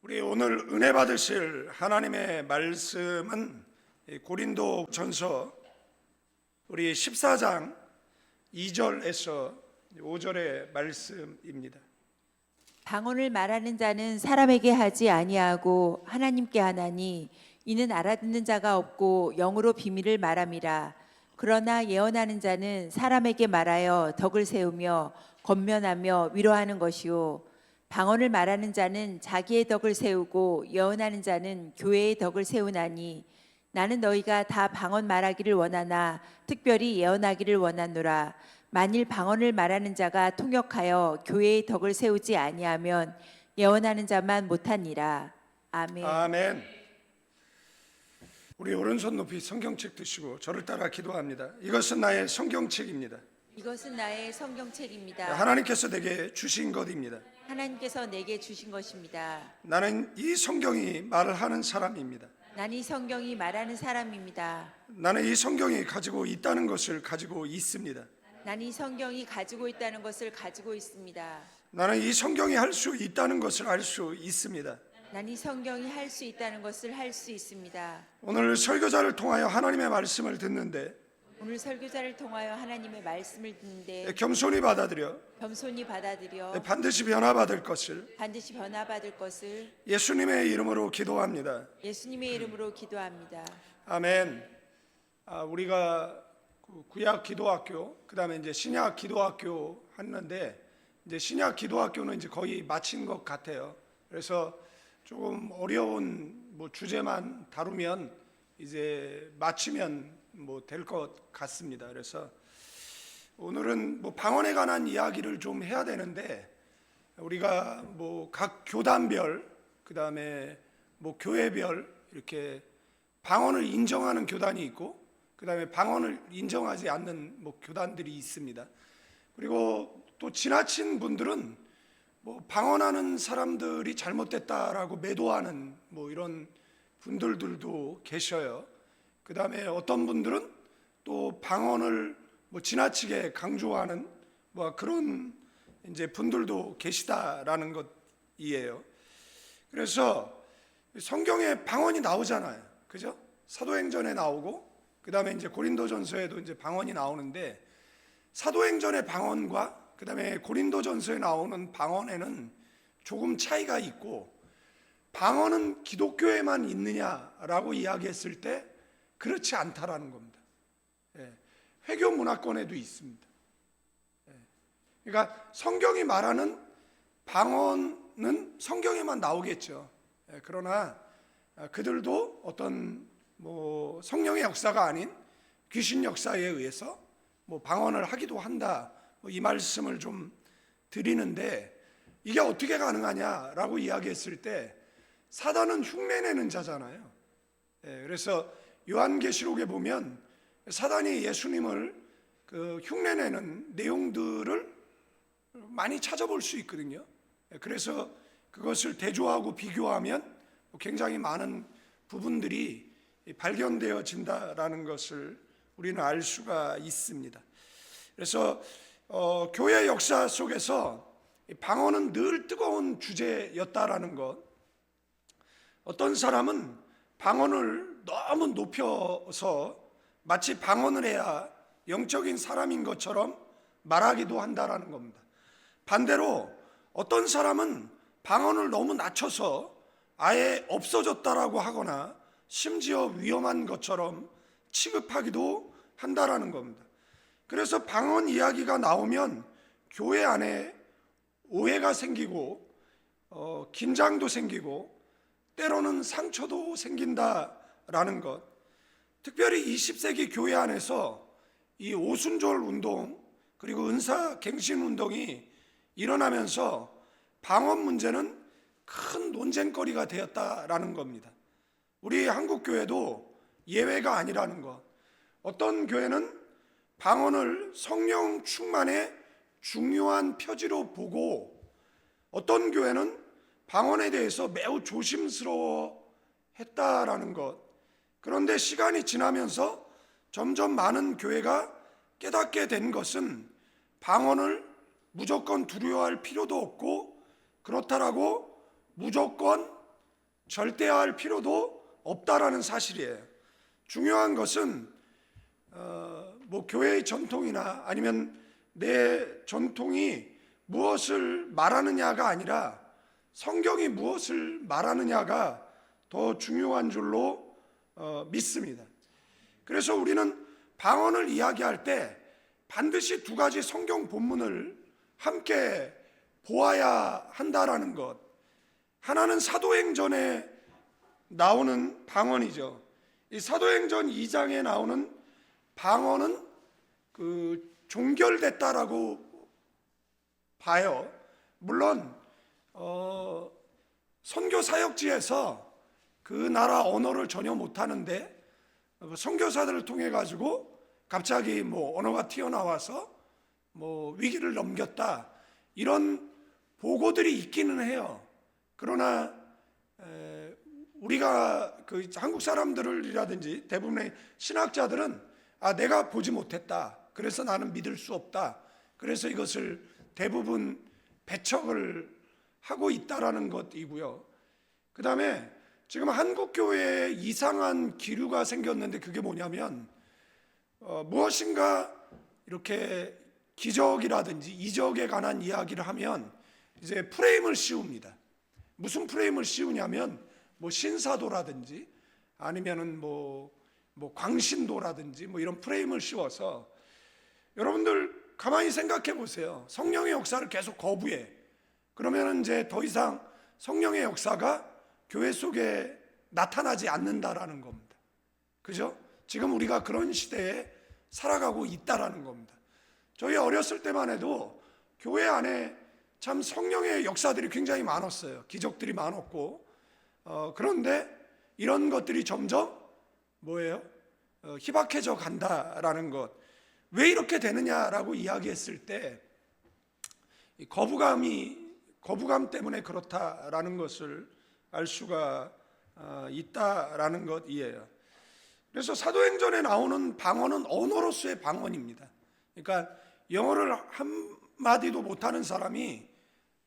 우리 오늘 은혜 받으실 하나님의 말씀은 고린도전서 우리 14장 2절에서 5절의 말씀입니다. 방언을 말하는 자는 사람에게 하지 아니하고 하나님께 하나니 이는 알아듣는 자가 없고 영으로 비밀을 말함이라. 그러나 예언하는 자는 사람에게 말하여 덕을 세우며 권면하며 위로하는 것이요 방언을 말하는 자는 자기의 덕을 세우고 예언하는 자는 교회의 덕을 세우나니 나는 너희가 다 방언 말하기를 원하나 특별히 예언하기를 원하노라. 만일 방언을 말하는 자가 통역하여 교회의 덕을 세우지 아니하면 예언하는 자만 못하니라. 아멘. 아멘. 우리 오른손 높이 성경책 드시고 저를 따라 기도합니다. 이것은 나의 성경책입니다. 이것은 나의 성경책입니다. 하나님께서 내게 주신 것입니다. 하나님께서 내게 주신 것입니다. 나는 이 성경이 말을 하는 사람입니다. 나는 이 성경이 말하는 사람입니다. 나는 이 성경이 가지고 있다는 것을 가지고 있습니다. 나는 이 성경이 가지고 있다는 것을 가지고 있습니다. 나는 이 성경이 할 수 있다는 것을 알 수 있습니다. 나는 이 성경이 할 수 있다는 것을 할 수 있습니다. 오늘 설교자를 통하여 하나님의 말씀을 듣는데 오늘 설교자를 통하여 하나님의 말씀을 듣는데 겸손히 받아들여 겸손히 받아들여 반드시 변화받을 것을 반드시 변화받을 것을 예수님의 이름으로 기도합니다. 예수님의 이름으로 기도합니다. 아멘. 우리가 구약 기도학교, 그다음에 이제 신약 기도학교 했는데 이제 신약 기도학교는 이제 거의 마친 것 같아요. 그래서 조금 어려운 주제만 다루면 이제 마치면 될 것 같습니다. 그래서 오늘은 방언에 관한 이야기를 좀 해야 되는데 우리가 각 교단별, 그다음에 교회별 이렇게 방언을 인정하는 교단이 있고 그다음에 방언을 인정하지 않는 교단들이 있습니다. 그리고 또 지나친 분들은 방언하는 사람들이 잘못됐다라고 매도하는 이런 분들도 계셔요. 그다음에 어떤 분들은 또 방언을 지나치게 강조하는 그런 이제 분들도 계시다라는 것이에요. 그래서 성경에 방언이 나오잖아요. 그죠? 사도행전에 나오고 그다음에 이제 고린도전서에도 이제 방언이 나오는데 사도행전의 방언과 그다음에 고린도전서에 나오는 방언에는 조금 차이가 있고 방언은 기독교에만 있느냐라고 이야기했을 때 그렇지 않다라는 겁니다. 회교 문화권에도 있습니다. 그러니까 성경이 말하는 방언은 성경에만 나오겠죠. 그러나 그들도 어떤 성령의 역사가 아닌 귀신 역사에 의해서 방언을 하기도 한다. 이 말씀을 좀 드리는데 이게 어떻게 가능하냐라고 이야기했을 때 사단은 흉내내는 자잖아요. 그래서 요한계시록에 보면 사단이 예수님을 흉내내는 내용들을 많이 찾아볼 수 있거든요. 그래서 그것을 대조하고 비교하면 굉장히 많은 부분들이 발견되어진다라는 것을 우리는 알 수가 있습니다. 그래서 교회 역사 속에서 방언은 늘 뜨거운 주제였다라는 것. 어떤 사람은 방언을 너무 높여서 마치 방언을 해야 영적인 사람인 것처럼 말하기도 한다라는 겁니다. 반대로 어떤 사람은 방언을 너무 낮춰서 아예 없어졌다라고 하거나 심지어 위험한 것처럼 취급하기도 한다라는 겁니다. 그래서 방언 이야기가 나오면 교회 안에 오해가 생기고 긴장도 생기고 때로는 상처도 생긴다라는 것. 특별히 20세기 교회 안에서 이 오순절 운동 그리고 은사 갱신 운동이 일어나면서 방언 문제는 큰 논쟁거리가 되었다라는 겁니다. 우리 한국 교회도 예외가 아니라는 것. 어떤 교회는 방언을 성령 충만의 중요한 표지로 보고 어떤 교회는 방언에 대해서 매우 조심스러워 했다라는 것. 그런데 시간이 지나면서 점점 많은 교회가 깨닫게 된 것은 방언을 무조건 두려워할 필요도 없고 그렇다라고 무조건 절대화할 필요도 없다라는 사실이에요. 중요한 것은 뭐 교회의 전통이나 아니면 내 전통이 무엇을 말하느냐가 아니라 성경이 무엇을 말하느냐가 더 중요한 줄로 믿습니다. 그래서 우리는 방언을 이야기할 때 반드시 두 가지 성경 본문을 함께 보아야 한다라는 것. 하나는 사도행전에 나오는 방언이죠. 이 사도행전 2장에 나오는 방언은 종결됐다라고 봐요. 물론 선교 사역지에서 그 나라 언어를 전혀 못하는데 선교사들을 통해 가지고 갑자기 뭐 언어가 튀어나와서 뭐 위기를 넘겼다, 이런 보고들이 있기는 해요. 그러나 우리가 그 한국 사람들이라든지 대부분의 신학자들은 내가 보지 못했다, 그래서 나는 믿을 수 없다, 그래서 이것을 대부분 배척을 하고 있다라는 것이고요. 그 다음에 지금 한국 교회에 이상한 기류가 생겼는데, 그게 뭐냐면 무엇인가 이렇게 기적이라든지 이적에 관한 이야기를 하면 이제 프레임을 씌웁니다. 무슨 프레임을 씌우냐면 뭐 신사도라든지 아니면은 뭐 광신도라든지 뭐 이런 프레임을 씌워서, 여러분들 가만히 생각해 보세요. 성령의 역사를 계속 거부해. 그러면 이제 더 이상 성령의 역사가 교회 속에 나타나지 않는다라는 겁니다. 그죠? 지금 우리가 그런 시대에 살아가고 있다라는 겁니다. 저희 어렸을 때만 해도 교회 안에 참 성령의 역사들이 굉장히 많았어요. 기적들이 많았고, 그런데 이런 것들이 점점 뭐예요? 희박해져 간다라는 것. 왜 이렇게 되느냐라고 이야기했을 때 거부감 때문에 그렇다라는 것을 알 수가 있다라는 것이에요. 그래서 사도행전에 나오는 방언은 언어로서의 방언입니다. 그러니까 영어를 한마디도 못하는 사람이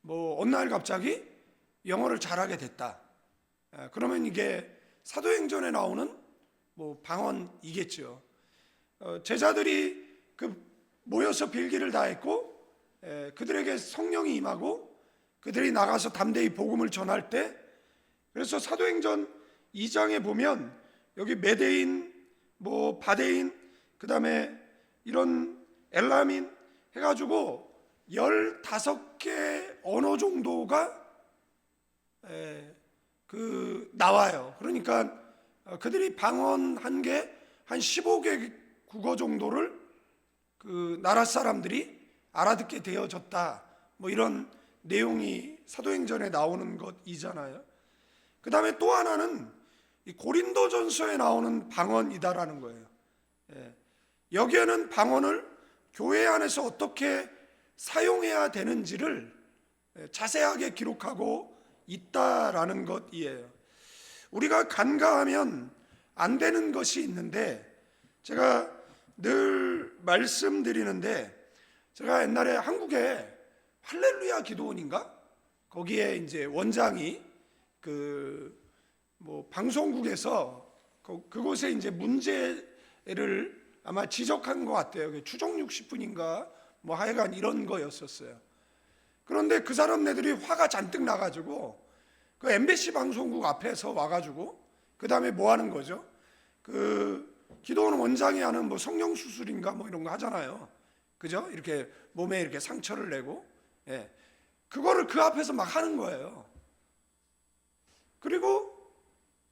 뭐 어느 날 갑자기 영어를 잘하게 됐다, 그러면 이게 사도행전에 나오는 뭐 방언이겠죠. 제자들이 모여서 빌기를 다했고, 그들에게 성령이 임하고 그들이 나가서 담대히 복음을 전할 때, 그래서 사도행전 2장에 보면 여기 메대인, 뭐 바데인, 그 다음에 이런 엘라민 해가지고 15개 언어 정도가 나와요. 그러니까 그들이 방언한 게 한 15개 국어 정도를 그 나라 사람들이 알아듣게 되어졌다, 뭐 이런 내용이 사도행전에 나오는 것이잖아요. 그 다음에 또 하나는 이 고린도전서에 나오는 방언이다라는 거예요. 여기에는 방언을 교회 안에서 어떻게 사용해야 되는지를 자세하게 기록하고 있다라는 것이에요. 우리가 간과하면 안 되는 것이 있는데, 제가 늘 말씀드리는데, 제가 옛날에 한국에 할렐루야 기도원인가? 거기에 이제 원장이 방송국에서 그곳에 이제 문제를 아마 지적한 것 같아요. 추정 60분인가 뭐 하여간 이런 거였었어요. 그런데 그 사람네들이 화가 잔뜩 나가지고 그 MBC 방송국 앞에서 와가지고 그 다음에 뭐 하는 거죠? 기도원 원장이 하는 뭐 성령 수술인가 뭐 이런 거 하잖아요. 그죠? 이렇게 몸에 이렇게 상처를 내고, 그거를 그 앞에서 막 하는 거예요. 그리고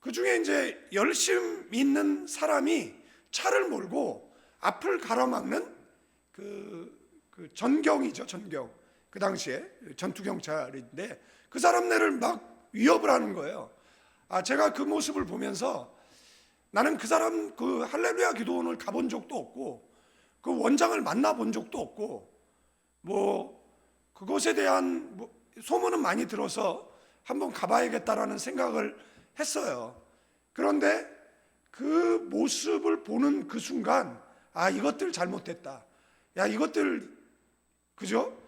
그 중에 이제 열심 있는 사람이 차를 몰고 앞을 가로막는 그 전경이죠, 전경. 그 당시에 전투경찰인데 그 사람네를 막 위협을 하는 거예요. 제가 그 모습을 보면서 나는 그 사람 그 할렐루야 기도원을 가본 적도 없고 그 원장을 만나본 적도 없고 뭐 그것에 대한 소문은 많이 들어서 한번 가봐야겠다라는 생각을 했어요. 그런데 그 모습을 보는 그 순간 이것들 잘못됐다. 이것들, 그죠?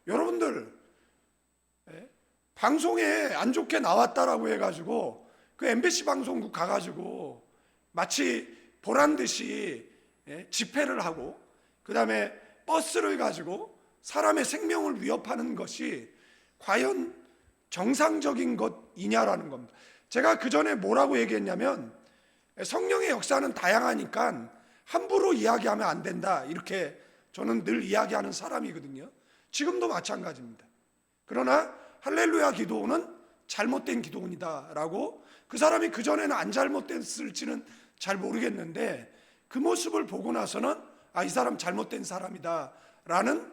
여러분들 방송에 안 좋게 나왔다라고 해가지고 그 MBC 방송국 가가지고 마치 보란 듯이 집회를 하고 그 다음에 버스를 가지고 사람의 생명을 위협하는 것이 과연 정상적인 것이냐라는 겁니다. 제가 그 전에 뭐라고 얘기했냐면 성령의 역사는 다양하니까 함부로 이야기하면 안 된다, 이렇게 저는 늘 이야기하는 사람이거든요. 지금도 마찬가지입니다. 그러나 할렐루야 기도원은 잘못된 기도원이다 라고, 그 사람이 그전에는 안 잘못됐을지는 잘 모르겠는데 그 모습을 보고 나서는 이 사람 잘못된 사람이다 라는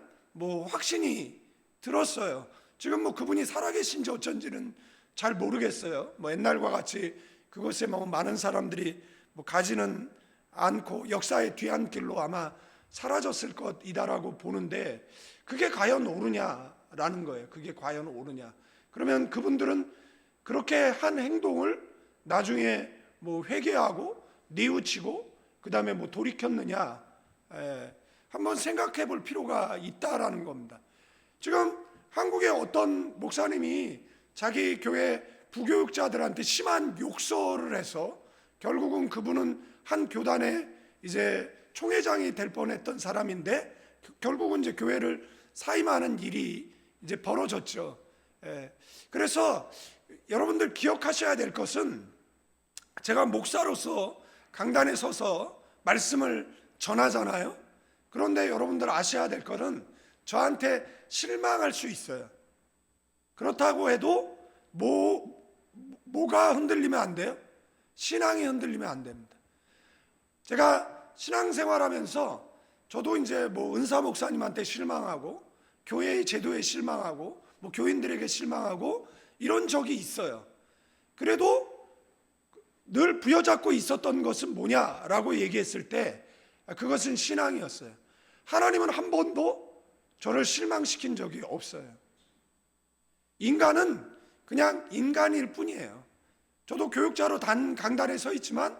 확신이 들었어요. 지금 그분이 살아계신지 어쩐지는 잘 모르겠어요. 옛날과 같이 그곳에 많은 사람들이 가지는 않고 역사의 뒤안길로 아마 사라졌을 것이다라고 보는데, 그게 과연 옳으냐라는 거예요. 그게 과연 옳으냐. 그러면 그분들은 그렇게 한 행동을 나중에 회개하고 뉘우치고 그 다음에 돌이켰느냐, 한번 생각해 볼 필요가 있다라는 겁니다. 지금 한국의 어떤 목사님이 자기 교회 부교육자들한테 심한 욕설을 해서 결국은 그분은 한 교단의 이제 총회장이 될 뻔했던 사람인데 결국은 이제 교회를 사임하는 일이 이제 벌어졌죠. 그래서 여러분들 기억하셔야 될 것은, 제가 목사로서 강단에 서서 말씀을 전하잖아요. 그런데 여러분들 아셔야 될 것은 저한테 실망할 수 있어요. 그렇다고 해도 뭐가 흔들리면 안 돼요? 신앙이 흔들리면 안 됩니다. 제가 신앙생활하면서 저도 이제 은사 목사님한테 실망하고 교회의 제도에 실망하고 교인들에게 실망하고 이런 적이 있어요. 그래도 늘 부여잡고 있었던 것은 뭐냐라고 얘기했을 때 그것은 신앙이었어요. 하나님은 한 번도 저를 실망시킨 적이 없어요. 인간은 그냥 인간일 뿐이에요. 저도 교육자로 강단에 서 있지만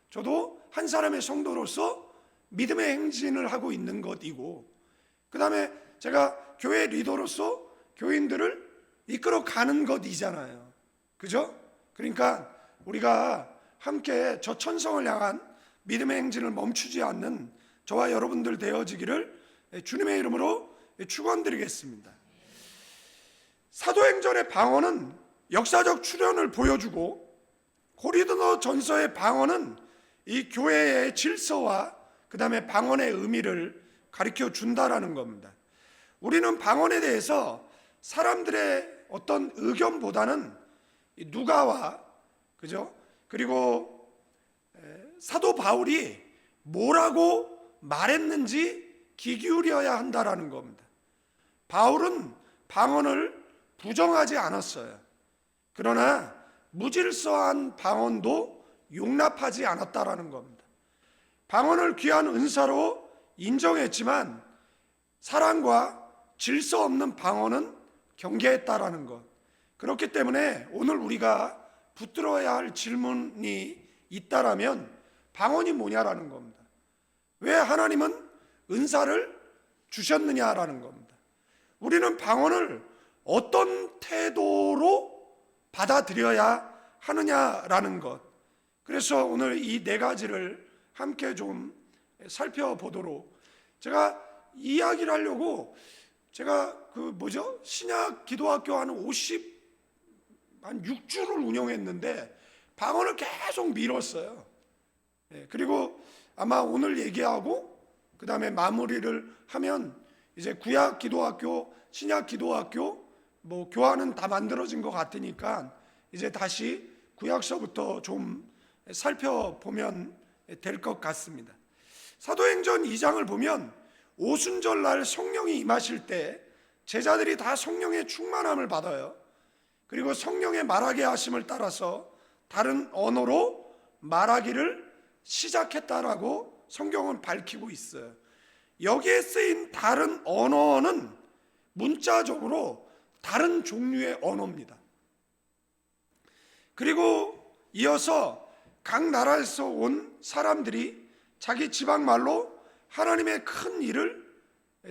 저도 한 사람의 성도로서 믿음의 행진을 하고 있는 것이고, 그 다음에 제가 교회 리더로서 교인들을 이끌어 가는 것이잖아요. 그죠? 그러니까 우리가 함께 저 천성을 향한 믿음의 행진을 멈추지 않는 저와 여러분들 되어지기를 주님의 이름으로 축원드리겠습니다. 사도행전의 방언은 역사적 출현을 보여주고, 고린도 전서의 방언은 이 교회의 질서와 그 다음에 방언의 의미를 가르쳐 준다라는 겁니다. 우리는 방언에 대해서 사람들의 어떤 의견보다는 누가와, 그죠? 그리고 사도 바울이 뭐라고 말했는지 귀 기울여야 한다라는 겁니다. 바울은 방언을 부정하지 않았어요. 그러나 무질서한 방언도 용납하지 않았다라는 겁니다. 방언을 귀한 은사로 인정했지만 사랑과 질서 없는 방언은 경계했다라는 것. 그렇기 때문에 오늘 우리가 붙들어야 할 질문이 있다라면 방언이 뭐냐라는 겁니다. 왜 하나님은 은사를 주셨느냐라는 겁니다. 우리는 방언을 어떤 태도로 받아들여야 하느냐라는 것. 그래서 오늘 이 네 가지를 함께 좀 살펴보도록, 제가 이야기를 하려고 제가 신약 기도학교 한 6주를 운영했는데 방언을 계속 미뤘어요. 그리고 아마 오늘 얘기하고 그 다음에 마무리를 하면 이제 구약 기도학교, 신약 기도학교 교환은 다 만들어진 것 같으니까 이제 다시 구약서부터 좀 살펴보면 될 것 같습니다. 사도행전 2장을 보면 오순절날 성령이 임하실 때 제자들이 다 성령의 충만함을 받아요. 그리고 성령의 말하게 하심을 따라서 다른 언어로 말하기를 시작했다라고 성경은 밝히고 있어요. 여기에 쓰인 다른 언어는 문자적으로 다른 종류의 언어입니다. 그리고 이어서 각 나라에서 온 사람들이 자기 지방 말로 하나님의 큰 일을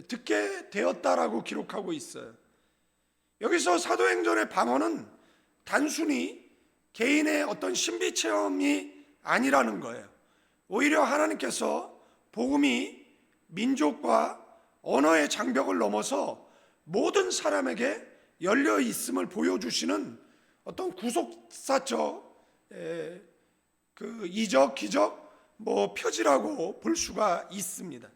듣게 되었다라고 기록하고 있어요. 여기서 사도행전의 방언은 단순히 개인의 어떤 신비 체험이 아니라는 거예요. 오히려 하나님께서 복음이 민족과 언어의 장벽을 넘어서 모든 사람에게 열려 있음을 보여주시는 어떤 구속사적 그 이적, 기적, 표지라고 볼 수가 있습니다.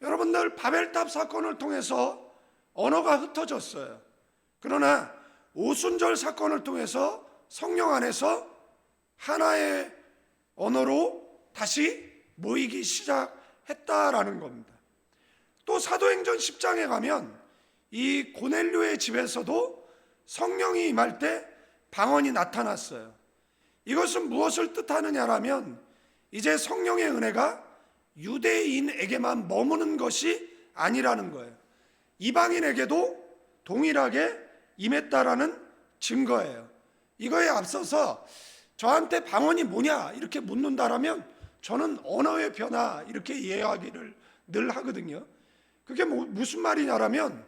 여러분들 바벨탑 사건을 통해서 언어가 흩어졌어요. 그러나 오순절 사건을 통해서 성령 안에서 하나의 언어로 다시 모이기 시작했다라는 겁니다. 또 사도행전 10장에 가면 이 고넬료의 집에서도 성령이 임할 때 방언이 나타났어요. 이것은 무엇을 뜻하느냐라면 이제 성령의 은혜가 유대인에게만 머무는 것이 아니라는 거예요. 이방인에게도 동일하게 임했다라는 증거예요. 이거에 앞서서 저한테 방언이 뭐냐 이렇게 묻는다라면 저는 언어의 변화 이렇게 이야기를 늘 하거든요. 그게 무슨 말이냐라면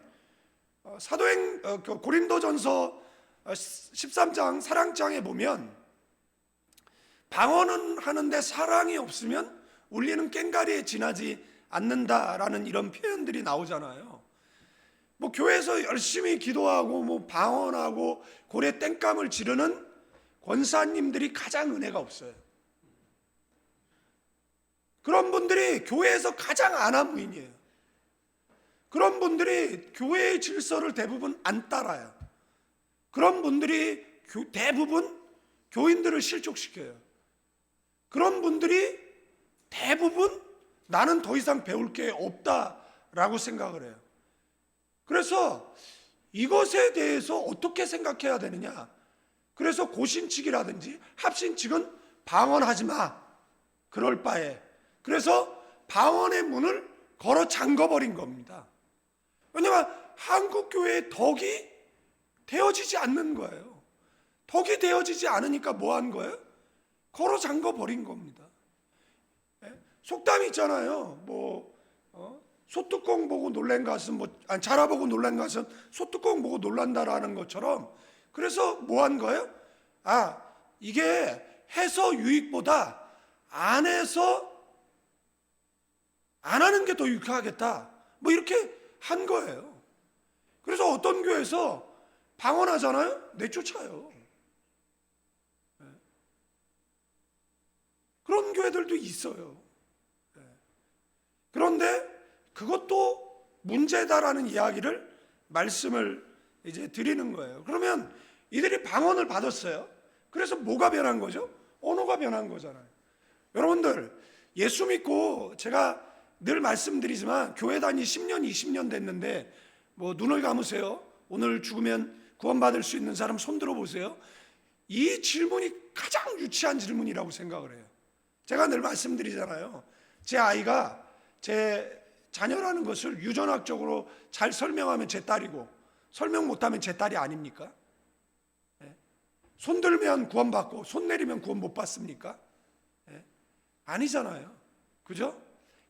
고린도전서 13장 사랑장에 보면 방언은 하는데 사랑이 없으면 울리는 꽹과리에 지나지 않는다라는 이런 표현들이 나오잖아요. 교회에서 열심히 기도하고 방언하고 고래 땡감을 지르는 권사님들이 가장 은혜가 없어요. 그런 분들이 교회에서 가장 안하무인이에요. 그런 분들이 교회의 질서를 대부분 안 따라요. 그런 분들이 대부분 교인들을 실족시켜요. 그런 분들이 대부분 나는 더 이상 배울 게 없다라고 생각을 해요. 그래서 이것에 대해서 어떻게 생각해야 되느냐. 그래서 고신칙이라든지 합신칙은 방언하지 마. 그럴 바에. 그래서 방언의 문을 걸어 잠궈버린 겁니다. 왜냐하면 한국 교회의 덕이 되어지지 않는 거예요. 덕이 되어지지 않으니까 뭐 한 거예요? 걸어 잠궈버린 겁니다. 속담이 있잖아요. 소뚜껑 보고 놀란 것은 자라보고 놀란 것은 소뚜껑 보고 놀란다라는 것처럼 그래서 뭐 한 거예요? 이게 해서 유익보다 안 해서 안 하는 게 더 유익하겠다. 이렇게 한 거예요. 그래서 어떤 교회에서 방언하잖아요? 내쫓아요. 그런 교회들도 있어요. 그런데 그것도 문제다라는 이야기를 말씀을 이제 드리는 거예요. 그러면 이들이 방언을 받았어요. 그래서 뭐가 변한 거죠? 언어가 변한 거잖아요. 여러분들 예수 믿고 제가 늘 말씀드리지만 교회 다니 10년, 20년 됐는데 눈을 감으세요. 오늘 죽으면 구원받을 수 있는 사람 손 들어보세요. 이 질문이 가장 유치한 질문이라고 생각을 해요. 제가 늘 말씀드리잖아요. 제 아이가 제 자녀라는 것을 유전학적으로 잘 설명하면 제 딸이고 설명 못하면 제 딸이 아닙니까? 손 들면 구원받고 손 내리면 구원 못 받습니까? 아니잖아요. 그죠?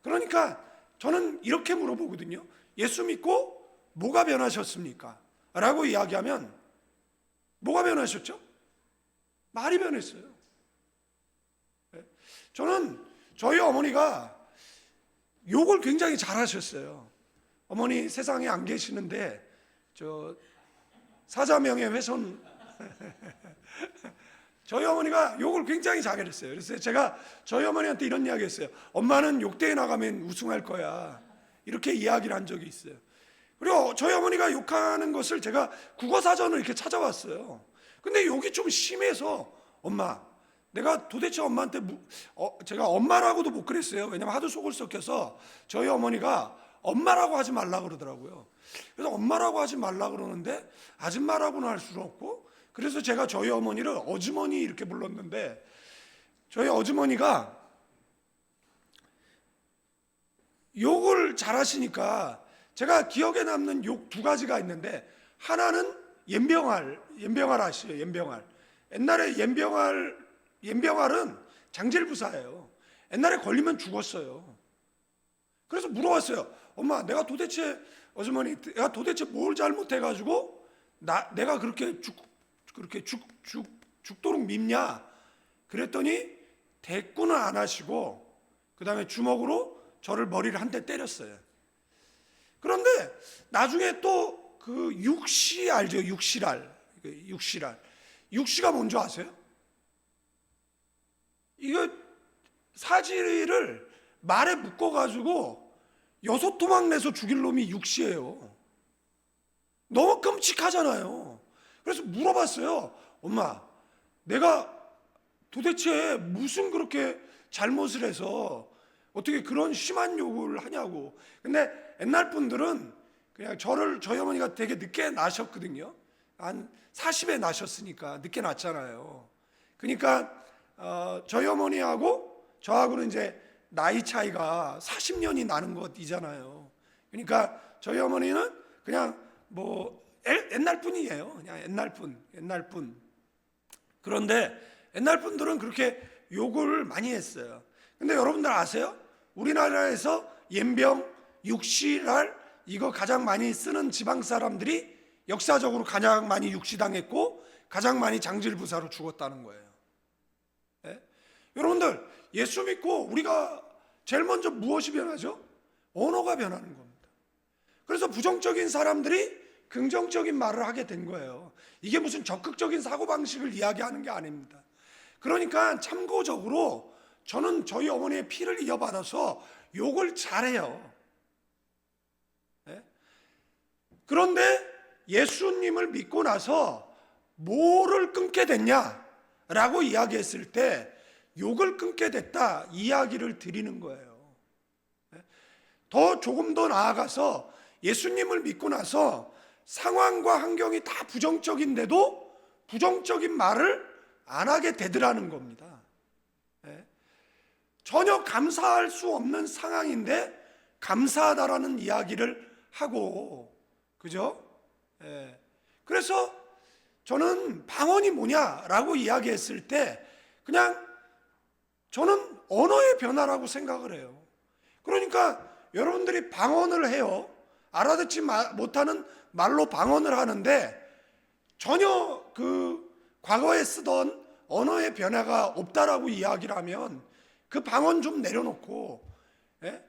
그러니까 저는 이렇게 물어보거든요. 예수 믿고 뭐가 변하셨습니까? 라고 이야기하면 뭐가 변하셨죠? 말이 변했어요. 저는 저희 어머니가 욕을 굉장히 잘하셨어요. 어머니 세상에 안 계시는데 사자명예 훼손 저희 어머니가 욕을 굉장히 잘했어요. 그래서 제가 저희 어머니한테 이런 이야기 했어요. 엄마는 욕대에 나가면 우승할 거야. 이렇게 이야기를 한 적이 있어요. 그리고 저희 어머니가 욕하는 것을 제가 국어사전을 이렇게 찾아봤어요. 근데 욕이 좀 심해서 엄마, 내가 도대체 엄마한테 제가 엄마라고도 못 그랬어요. 왜냐면 하도 속을 썩혀서 저희 어머니가 엄마라고 하지 말라 그러더라고요. 그래서 엄마라고 하지 말라 그러는데 아줌마라고는 할 수는 없고 그래서 제가 저희 어머니를 어주머니 이렇게 불렀는데 저희 어주머니가 욕을 잘하시니까 제가 기억에 남는 욕 두 가지가 있는데 하나는 옌병알 아시죠? 옌병알. 옛날에 옌병알은 장질부사예요. 옛날에 걸리면 죽었어요. 그래서 물어봤어요. 엄마, 내가 도대체 뭘 잘못해가지고 내가 그렇게 그렇게 죽도록 밉냐? 그랬더니 대꾸는 안 하시고 그 다음에 주먹으로 저를 머리를 한 대 때렸어요. 그런데 나중에 또 그 육시 알죠? 육시랄. 육시가 뭔지 아세요? 이거 사지를 말에 묶어가지고 6토막 내서 죽일 놈이 육시예요. 너무 끔찍하잖아요. 그래서 물어봤어요. 엄마, 내가 도대체 무슨 그렇게 잘못을 해서 어떻게 그런 심한 욕을 하냐고. 근데 옛날 분들은 그냥 저희 어머니가 되게 늦게 나셨거든요. 한 40에 나셨으니까 늦게 났잖아요. 그러니까 저희 어머니하고 저하고는 이제 나이 차이가 40년이 나는 것이잖아요. 그러니까 저희 어머니는 그냥 뭐 옛날 분이에요. 그냥 옛날 분. 그런데 옛날 분들은 그렇게 욕을 많이 했어요. 근데 여러분들 아세요? 우리나라에서 연병, 육시랄 이거 가장 많이 쓰는 지방 사람들이 역사적으로 가장 많이 육시당했고 가장 많이 장질부사로 죽었다는 거예요. 예? 여러분들 예수 믿고 우리가 제일 먼저 무엇이 변하죠? 언어가 변하는 겁니다. 그래서 부정적인 사람들이 긍정적인 말을 하게 된 거예요. 이게 무슨 적극적인 사고방식을 이야기하는 게 아닙니다. 그러니까 참고적으로 저는 저희 어머니의 피를 이어받아서 욕을 잘해요. 네? 그런데 예수님을 믿고 나서 뭐를 끊게 됐냐라고 이야기했을 때 욕을 끊게 됐다 이야기를 드리는 거예요. 네? 조금 더 나아가서 예수님을 믿고 나서 상황과 환경이 다 부정적인데도 부정적인 말을 안 하게 되더라는 겁니다. 네? 전혀 감사할 수 없는 상황인데 감사하다라는 이야기를 하고, 그죠? 예. 그래서 저는 방언이 뭐냐라고 이야기했을 때 그냥 저는 언어의 변화라고 생각을 해요. 그러니까 여러분들이 방언을 해요. 알아듣지 못하는 말로 방언을 하는데 전혀 그 과거에 쓰던 언어의 변화가 없다라고 이야기를 하면 그 방언 좀 내려놓고, 예?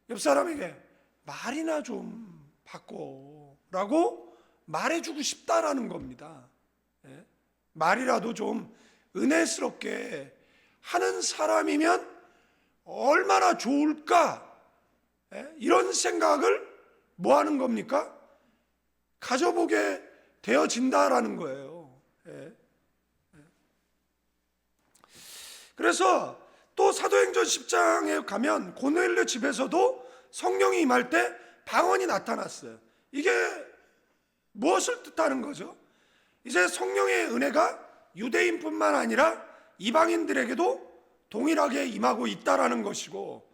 옆 사람에게 말이나 좀 바꿔라고 말해주고 싶다라는 겁니다. 예? 말이라도 좀 은혜스럽게 하는 사람이면 얼마나 좋을까? 예? 이런 생각을 뭐 하는 겁니까? 가져보게 되어진다라는 거예요. 예? 그래서 또 사도행전 10장에 가면 고넬료 집에서도 성령이 임할 때 방언이 나타났어요. 이게 무엇을 뜻하는 거죠? 이제 성령의 은혜가 유대인뿐만 아니라 이방인들에게도 동일하게 임하고 있다라는 것이고,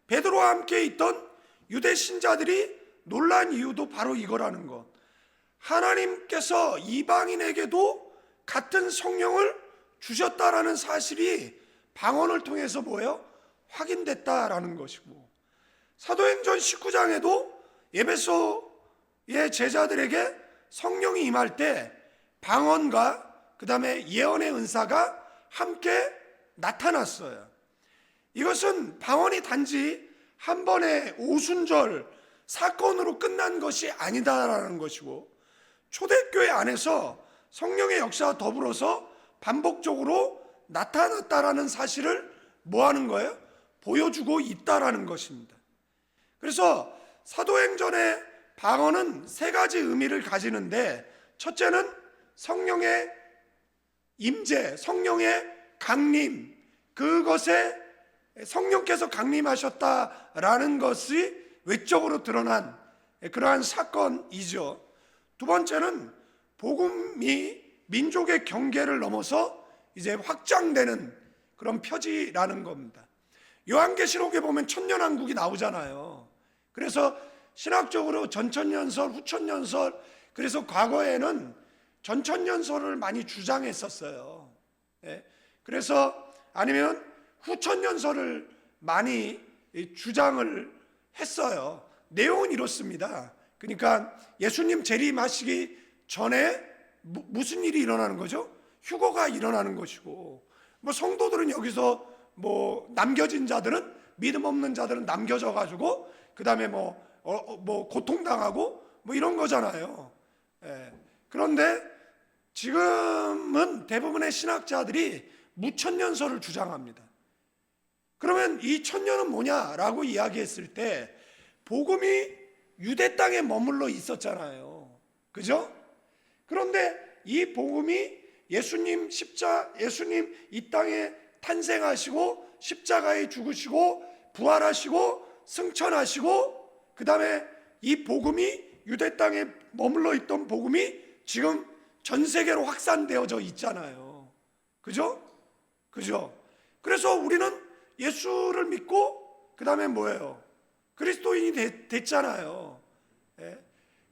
베드로와 함께 있던 유대 신자들이 놀란 이유도 바로 이거라는 것. 하나님께서 이방인에게도 같은 성령을 주셨다라는 사실이 방언을 통해서 뭐예요? 확인됐다라는 것이고, 사도행전 19장에도 에베소의 제자들에게 성령이 임할 때 방언과 그 다음에 예언의 은사가 함께 나타났어요. 이것은 방언이 단지 한 번의 오순절 사건으로 끝난 것이 아니다라는 것이고, 초대교회 안에서 성령의 역사와 더불어서 반복적으로 나타났다라는 사실을 뭐 하는 거예요? 보여주고 있다라는 것입니다. 그래서 사도행전의 방언은 세 가지 의미를 가지는데, 첫째는 성령의 임재, 성령의 강림, 그것에 성령께서 강림하셨다라는 것이 외적으로 드러난 그러한 사건이죠. 두 번째는 복음이 민족의 경계를 넘어서 이제 확장되는 그런 표지라는 겁니다. 요한계시록에 보면 천년왕국이 나오잖아요. 그래서 신학적으로 전천년설, 후천년설, 그래서 과거에는 전천년설을 많이 주장했었어요. 예. 그래서 아니면 후천년설을 많이 주장을 했어요. 내용은 이렇습니다. 그러니까 예수님 재림하시기 전에 무슨 일이 일어나는 거죠? 휴거가 일어나는 것이고, 뭐 성도들은 여기서 뭐 남겨진 자들은, 믿음 없는 자들은 남겨져 가지고 그 다음에 뭐 고통당하고 뭐 이런 거잖아요. 예. 그런데 지금은 대부분의 신학자들이 무천년설을 주장합니다. 그러면 이 천년은 뭐냐라고 이야기했을 때, 복음이 유대 땅에 머물러 있었잖아요. 그죠? 그런데 이 복음이 예수님 이 땅에 탄생하시고 십자가에 죽으시고 부활하시고 승천하시고, 그 다음에 이 복음이 유대 땅에 머물러 있던 복음이 지금 전 세계로 확산되어져 있잖아요. 그죠? 그죠? 그래서 우리는 예수를 믿고 그 다음에 뭐예요? 그리스도인이 됐잖아요. 예.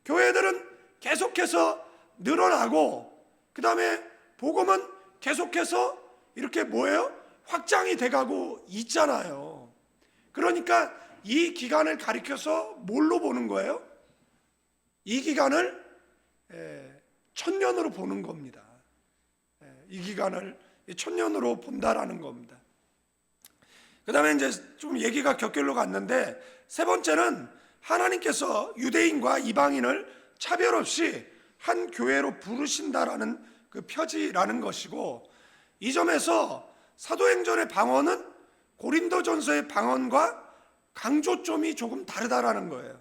교회들은 계속해서 늘어나고, 그 다음에 복음은 계속해서 이렇게 뭐예요? 확장이 돼가고 있잖아요. 그러니까 이 기간을 가리켜서 뭘로 보는 거예요? 이 기간을 천년으로 보는 겁니다. 이 기간을 천년으로 본다라는 겁니다. 그 다음에 이제 좀 얘기가 격결로 갔는데, 세 번째는 하나님께서 유대인과 이방인을 차별 없이 한 교회로 부르신다라는 그 표지라는 것이고, 이 점에서 사도행전의 방언은 고린도전서의 방언과 강조점이 조금 다르다라는 거예요.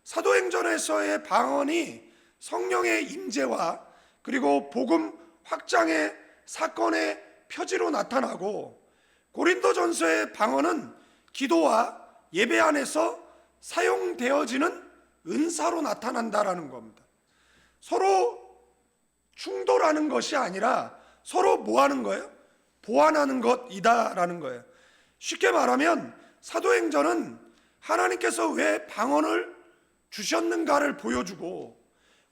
사도행전에서의 방언이 성령의 임재와 그리고 복음 확장의 사건의 표지로 나타나고, 고린도전서의 방언은 기도와 예배 안에서 사용되어지는 은사로 나타난다라는 겁니다. 서로 충돌하는 것이 아니라 서로 뭐 하는 거예요? 보완하는 것이다라는 거예요. 쉽게 말하면 사도행전은 하나님께서 왜 방언을 주셨는가를 보여주고,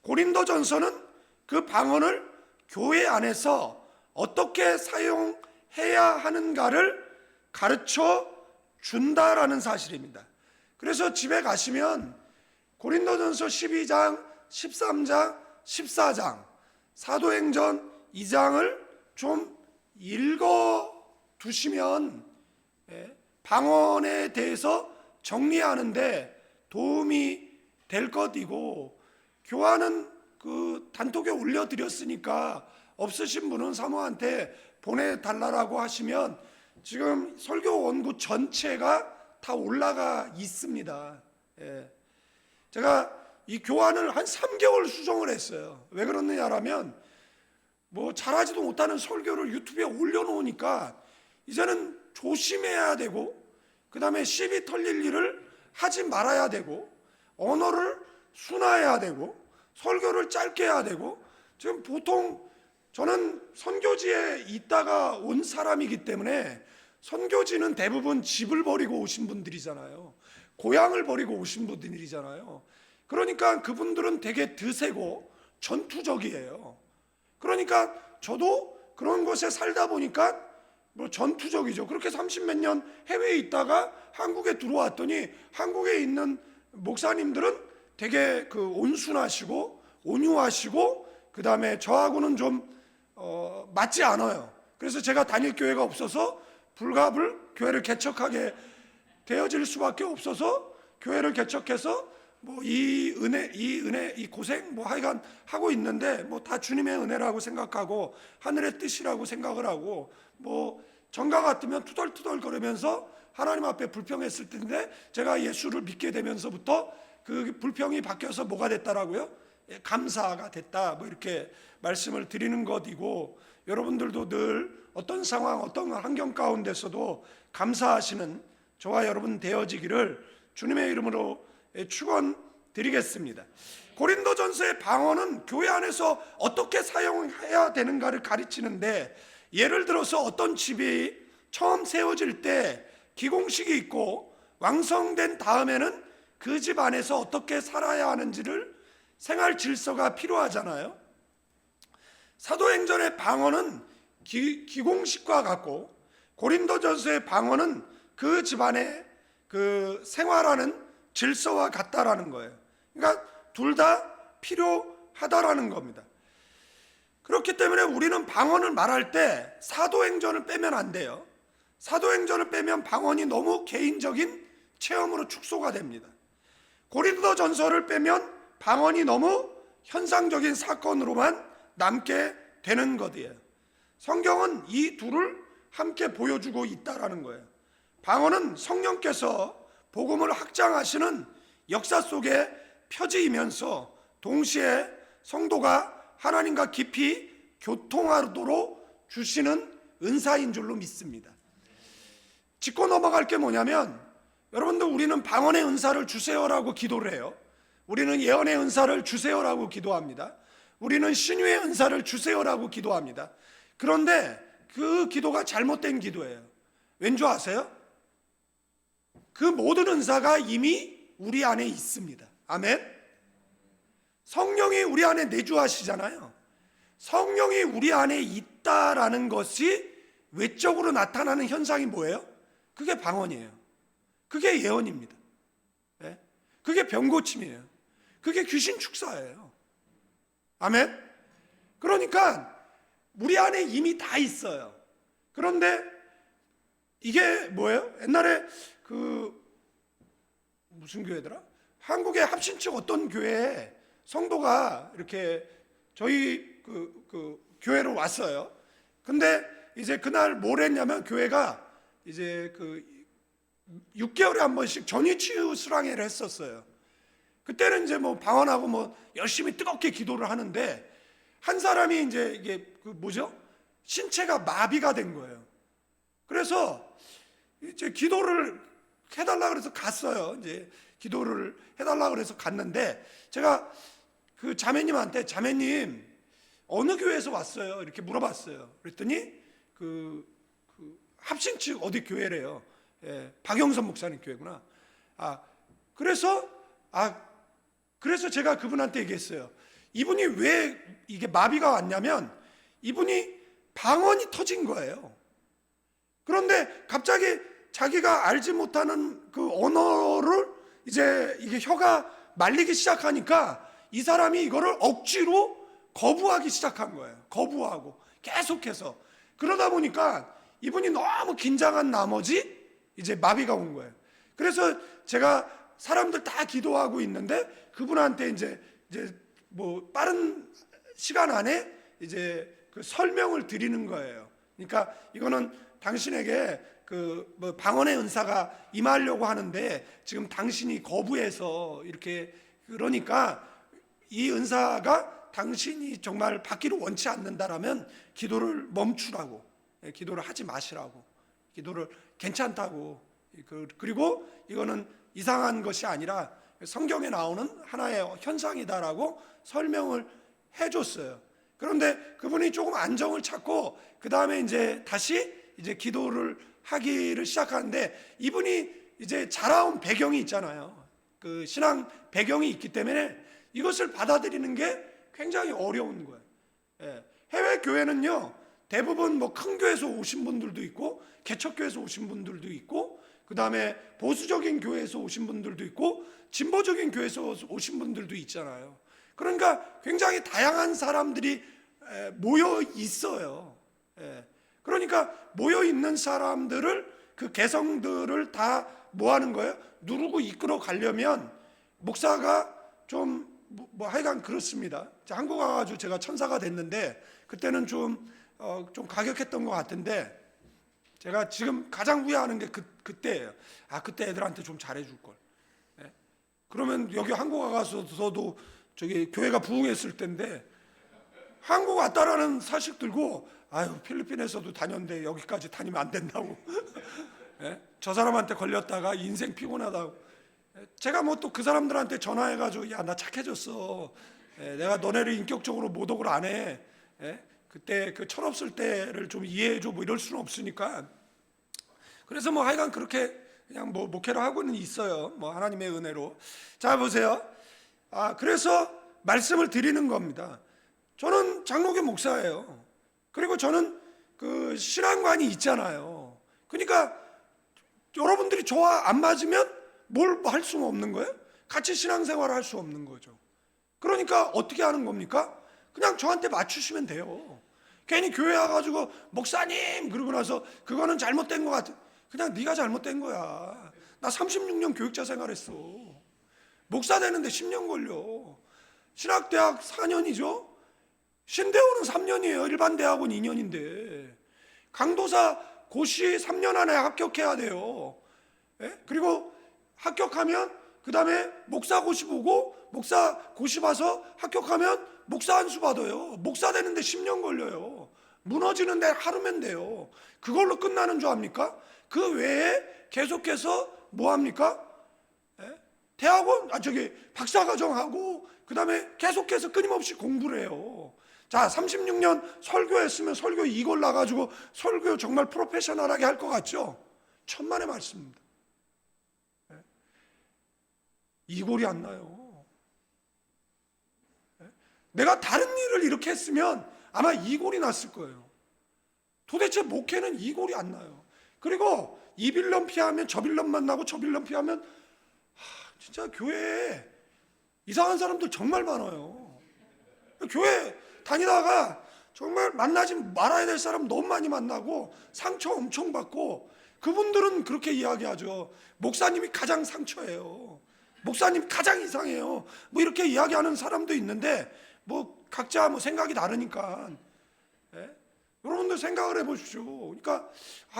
고린도전서는 그 방언을 교회 안에서 어떻게 사용해야 하는가를 가르쳐 준다라는 사실입니다. 그래서 집에 가시면 고린도전서 12장, 13장, 14장, 사도행전 2장을 좀 읽어 두시면 방언에 대해서 정리하는데 도움이 될 것이고, 교환은 그 단톡에 올려드렸으니까 없으신 분은 사모한테 보내달라고 하시면 지금 설교 원고 전체가 다 올라가 있습니다. 제가 이 교환을 한 3개월 수정을 했어요. 왜 그러느냐라면, 뭐 잘하지도 못하는 설교를 유튜브에 올려놓으니까 이제는 조심해야 되고, 그 다음에 시비 털릴 일을 하지 말아야 되고, 언어를 순화해야 되고, 설교를 짧게 해야 되고, 지금 보통 저는 선교지에 있다가 온 사람이기 때문에, 선교지는 대부분 집을 버리고 오신 분들이잖아요. 고향을 버리고 오신 분들이잖아요. 그러니까 그분들은 되게 드세고 전투적이에요. 그러니까 저도 그런 곳에 살다 보니까 뭐 전투적이죠. 그렇게 30몇 년 해외에 있다가 한국에 들어왔더니 한국에 있는 목사님들은 되게 그 온순하시고 온유하시고, 그 다음에 저하고는 좀 맞지 않아요. 그래서 제가 다닐 교회가 없어서 불갑을 교회를 개척하게 되어질 수밖에 없어서 교회를 개척해서 뭐 이 은혜, 이 고생 뭐 하여간 하고 있는데, 뭐 다 주님의 은혜라고 생각하고 하늘의 뜻이라고 생각을 하고, 뭐 전과 같으면 투덜투덜 거리면서 하나님 앞에 불평했을 텐데, 제가 예수를 믿게 되면서부터 그 불평이 바뀌어서 뭐가 됐다라고요? 감사가 됐다, 뭐 이렇게 말씀을 드리는 것이고, 여러분들도 늘 어떤 상황, 어떤 환경 가운데서도 감사하시는 저와 여러분 되어지기를 주님의 이름으로 축원드리겠습니다. 고린도전서의 방언은 교회 안에서 어떻게 사용해야 되는가를 가르치는데, 예를 들어서 어떤 집이 처음 세워질 때 기공식이 있고 완성된 다음에는 그 집 안에서 어떻게 살아야 하는지를 생활 질서가 필요하잖아요. 사도행전의 방언은 기공식과 같고, 고린도전서의 방언은 그 집안의 그 생활하는 질서와 같다라는 거예요. 그러니까 둘 다 필요하다라는 겁니다. 그렇기 때문에 우리는 방언을 말할 때 사도행전을 빼면 안 돼요. 사도행전을 빼면 방언이 너무 개인적인 체험으로 축소가 됩니다. 고린도전서를 빼면 방언이 너무 현상적인 사건으로만 남게 되는 것이에요. 성경은 이 둘을 함께 보여주고 있다라는 거예요. 방언은 성령께서 복음을 확장하시는 역사 속에 펴지면서 동시에 성도가 하나님과 깊이 교통하도록 주시는 은사인 줄로 믿습니다. 짚고 넘어갈 게 뭐냐면, 여러분들, 우리는 방언의 은사를 주세요라고 기도를 해요. 우리는 예언의 은사를 주세요라고 기도합니다. 우리는 신유의 은사를 주세요라고 기도합니다. 그런데 그 기도가 잘못된 기도예요. 왠지 아세요? 그 모든 은사가 이미 우리 안에 있습니다. 아멘. 성령이 우리 안에 내주하시잖아요. 성령이 우리 안에 있다라는 것이 외적으로 나타나는 현상이 뭐예요? 그게 방언이에요. 그게 예언입니다. 네? 그게 병고침이에요. 그게 귀신 축사예요. 아멘. 그러니까 우리 안에 이미 다 있어요. 그런데 이게 뭐예요? 옛날에 무슨 교회더라? 한국의 합신 측 어떤 교회에 성도가 이렇게 저희 교회로 왔어요. 근데 이제 그날 뭘 했냐면, 교회가 이제 6개월에 한 번씩 전위치유 수랑회를 했었어요. 그때는 이제 뭐 방언하고 뭐 열심히 뜨겁게 기도를 하는데, 한 사람이 이제 이게 신체가 마비가 된 거예요. 그래서 이제 기도를 해달라 그래서 갔어요. 이제 기도를 해달라 그래서 갔는데, 제가 그 자매님한테, 자매님 어느 교회에서 왔어요? 이렇게 물어봤어요. 그랬더니 합신 측 어디 교회래요. 예, 박영선 목사님 교회구나. 그래서 제가 그분한테 얘기했어요. 이분이 왜 이게 마비가 왔냐면, 이분이 방언이 터진 거예요. 그런데 갑자기 자기가 알지 못하는 그 언어를 이제 이게 혀가 말리기 시작하니까 이 사람이 이거를 억지로 거부하기 시작한 거예요. 거부하고 계속해서. 그러다 보니까 이분이 너무 긴장한 나머지 이제 마비가 온 거예요. 그래서 제가 사람들 다 기도하고 있는데 그분한테 이제 뭐 빠른 시간 안에 이제 그 설명을 드리는 거예요. 그러니까 이거는 당신에게 뭐 방언의 은사가 임하려고 하는데 지금 당신이 거부해서 이렇게, 그러니까 이 은사가 당신이 정말 받기를 원치 않는다라면 기도를 멈추라고, 기도를 하지 마시라고, 기도를 괜찮다고, 그리고 이거는 이상한 것이 아니라 성경에 나오는 하나의 현상이다라고 설명을 해줬어요. 그런데 그분이 조금 안정을 찾고 그 다음에 이제 다시 이제 기도를 하기를 시작하는데, 이분이 이제 자라온 배경이 있잖아요. 그 신앙 배경이 있기 때문에 이것을 받아들이는 게 굉장히 어려운 거예요. 예. 해외 교회는요, 대부분 뭐 큰 교회에서 오신 분들도 있고, 개척교회에서 오신 분들도 있고, 그 다음에 보수적인 교회에서 오신 분들도 있고, 진보적인 교회에서 오신 분들도 있잖아요. 그러니까 굉장히 다양한 사람들이 모여 있어요. 예. 그러니까 모여 있는 사람들을, 그 개성들을 다 뭐 하는 거예요? 누르고 이끌어 가려면 목사가 좀 뭐 하여간 그렇습니다. 한국 와가지고 제가 천사가 됐는데 그때는 좀 가격했던 것 같은데, 제가 지금 가장 후회하는 게 그때예요. 그때 애들한테 좀 잘해줄 걸. 예? 그러면 여기 한국 와가서도 저기 교회가 부흥했을 텐데, 한국 왔다라는 사실 들고 필리핀에서도 다녔는데 여기까지 다니면 안 된다고. 예? 저 사람한테 걸렸다가 인생 피곤하다고. 제가 뭐 또 그 사람들한테 전화해가지고, 야, 나 착해졌어. 내가 너네를 인격적으로 모독을 안 해. 그때 그 철없을 때를 좀 이해해줘, 뭐 이럴 수는 없으니까. 그래서 뭐 하여간 그렇게 그냥 뭐 목회를 하고는 있어요. 뭐 하나님의 은혜로. 자, 보세요. 그래서 말씀을 드리는 겁니다. 저는 장로교 목사예요. 그리고 저는 그 신앙관이 있잖아요. 그러니까 여러분들이 저와 안 맞으면 뭘 할 수는 없는 거예요. 같이 신앙생활을 할 수 없는 거죠. 그러니까 어떻게 하는 겁니까? 그냥 저한테 맞추시면 돼요. 괜히 교회 와가지고 목사님 그러고 나서 그거는 잘못된 것 같아. 그냥 네가 잘못된 거야. 나 36년 교육자 생활했어. 목사 되는데 10년 걸려. 신학대학 4년이죠. 신대호는 3년이에요. 일반 대학은 2년인데. 강도사 고시 3년 안에 합격해야 돼요. 예? 그리고 합격하면 그 다음에 목사 고시 보고 목사 고시 봐서 합격하면 목사 안수 받아요. 목사 되는데 10년 걸려요. 무너지는데 하루면 돼요. 그걸로 끝나는 줄 압니까? 그 외에 계속해서 뭐 합니까? 예? 대학원, 박사과정하고 그 다음에 계속해서 끊임없이 공부를 해요. 자, 36년 설교했으면 설교 이골 나가지고 설교 정말 프로페셔널하게 할 것 같죠? 천만의 말씀입니다. 예? 이골이 안 나요. 예? 내가 다른 일을 이렇게 했으면 아마 이골이 났을 거예요. 도대체 목회는 이골이 안 나요. 그리고 이 빌런 피하면 저 빌런 만나고 저 빌런 피하면 진짜 교회에 이상한 사람들 정말 많아요. 교회 다니다가 정말 만나지 말아야 될 사람 너무 많이 만나고 상처 엄청 받고, 그분들은 그렇게 이야기하죠. 목사님이 가장 상처예요. 목사님 가장 이상해요. 뭐 이렇게 이야기하는 사람도 있는데 뭐 각자 뭐 생각이 다르니까. 예? 여러분들 생각을 해보십시오. 그러니까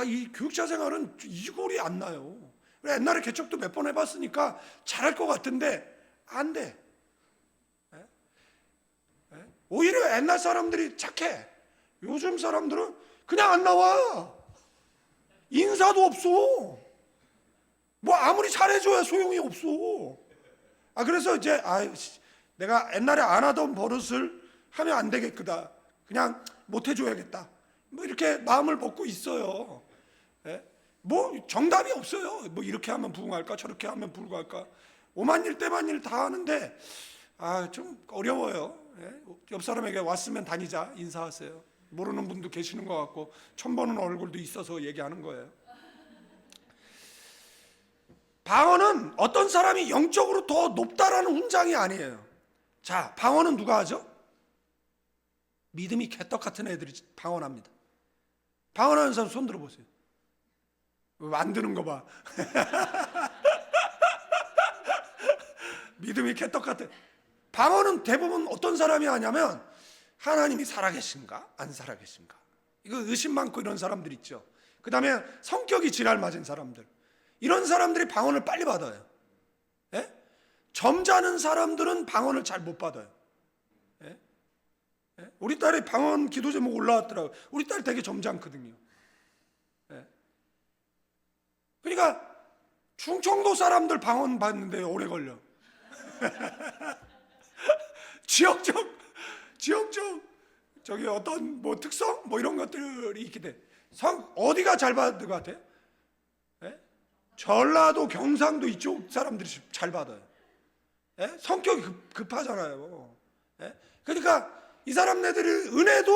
이 교육자 생활은 이골이 안 나요. 옛날에 개척도 몇 번 해봤으니까 잘할 것 같은데 안 돼. 예? 예? 오히려 옛날 사람들이 착해. 요즘 사람들은 그냥 안 나와. 인사도 없어. 뭐 아무리 잘해줘야 소용이 없어. 그래서 이제 내가 옛날에 안 하던 버릇을 하면 안 되겠구나. 그냥 못 해줘야겠다. 뭐 이렇게 마음을 먹고 있어요. 예? 뭐 정답이 없어요. 뭐 이렇게 하면 부흥할까, 저렇게 하면 불구할까. 오만 일 때만 일 다 하는데 좀 어려워요. 예? 옆 사람에게 왔으면 다니자 인사하세요. 모르는 분도 계시는 것 같고 처음 보는 얼굴도 있어서 얘기하는 거예요. 방언은 어떤 사람이 영적으로 더 높다라는 훈장이 아니에요. 자, 방언은 누가 하죠? 믿음이 개떡 같은 애들이 방언합니다. 방언하는 사람 손 들어보세요. 만드는 거 봐. 믿음이 개떡 같은. 방언은 대부분 어떤 사람이 하냐면 하나님이 살아계신가 안 살아계신가, 이거 의심 많고 이런 사람들 있죠. 그 다음에 성격이 지랄 맞은 사람들, 이런 사람들이 방언을 빨리 받아요. 예? 점잖은 사람들은 방언을 잘 못 받아요. 예? 예? 우리 딸이 방언 기도 제목 올라왔더라고요. 우리 딸 되게 점잖거든요. 예? 그러니까 충청도 사람들 방언 받는데 오래 걸려. 지역적 저기 어떤 뭐 특성 뭐 이런 것들이 있게 돼. 어디가 잘 받을 것 같아? 예? 전라도 경상도 이쪽 사람들이 잘 받아요. 예? 성격이 급하잖아요. 예? 그러니까 이 사람네들이 은혜도,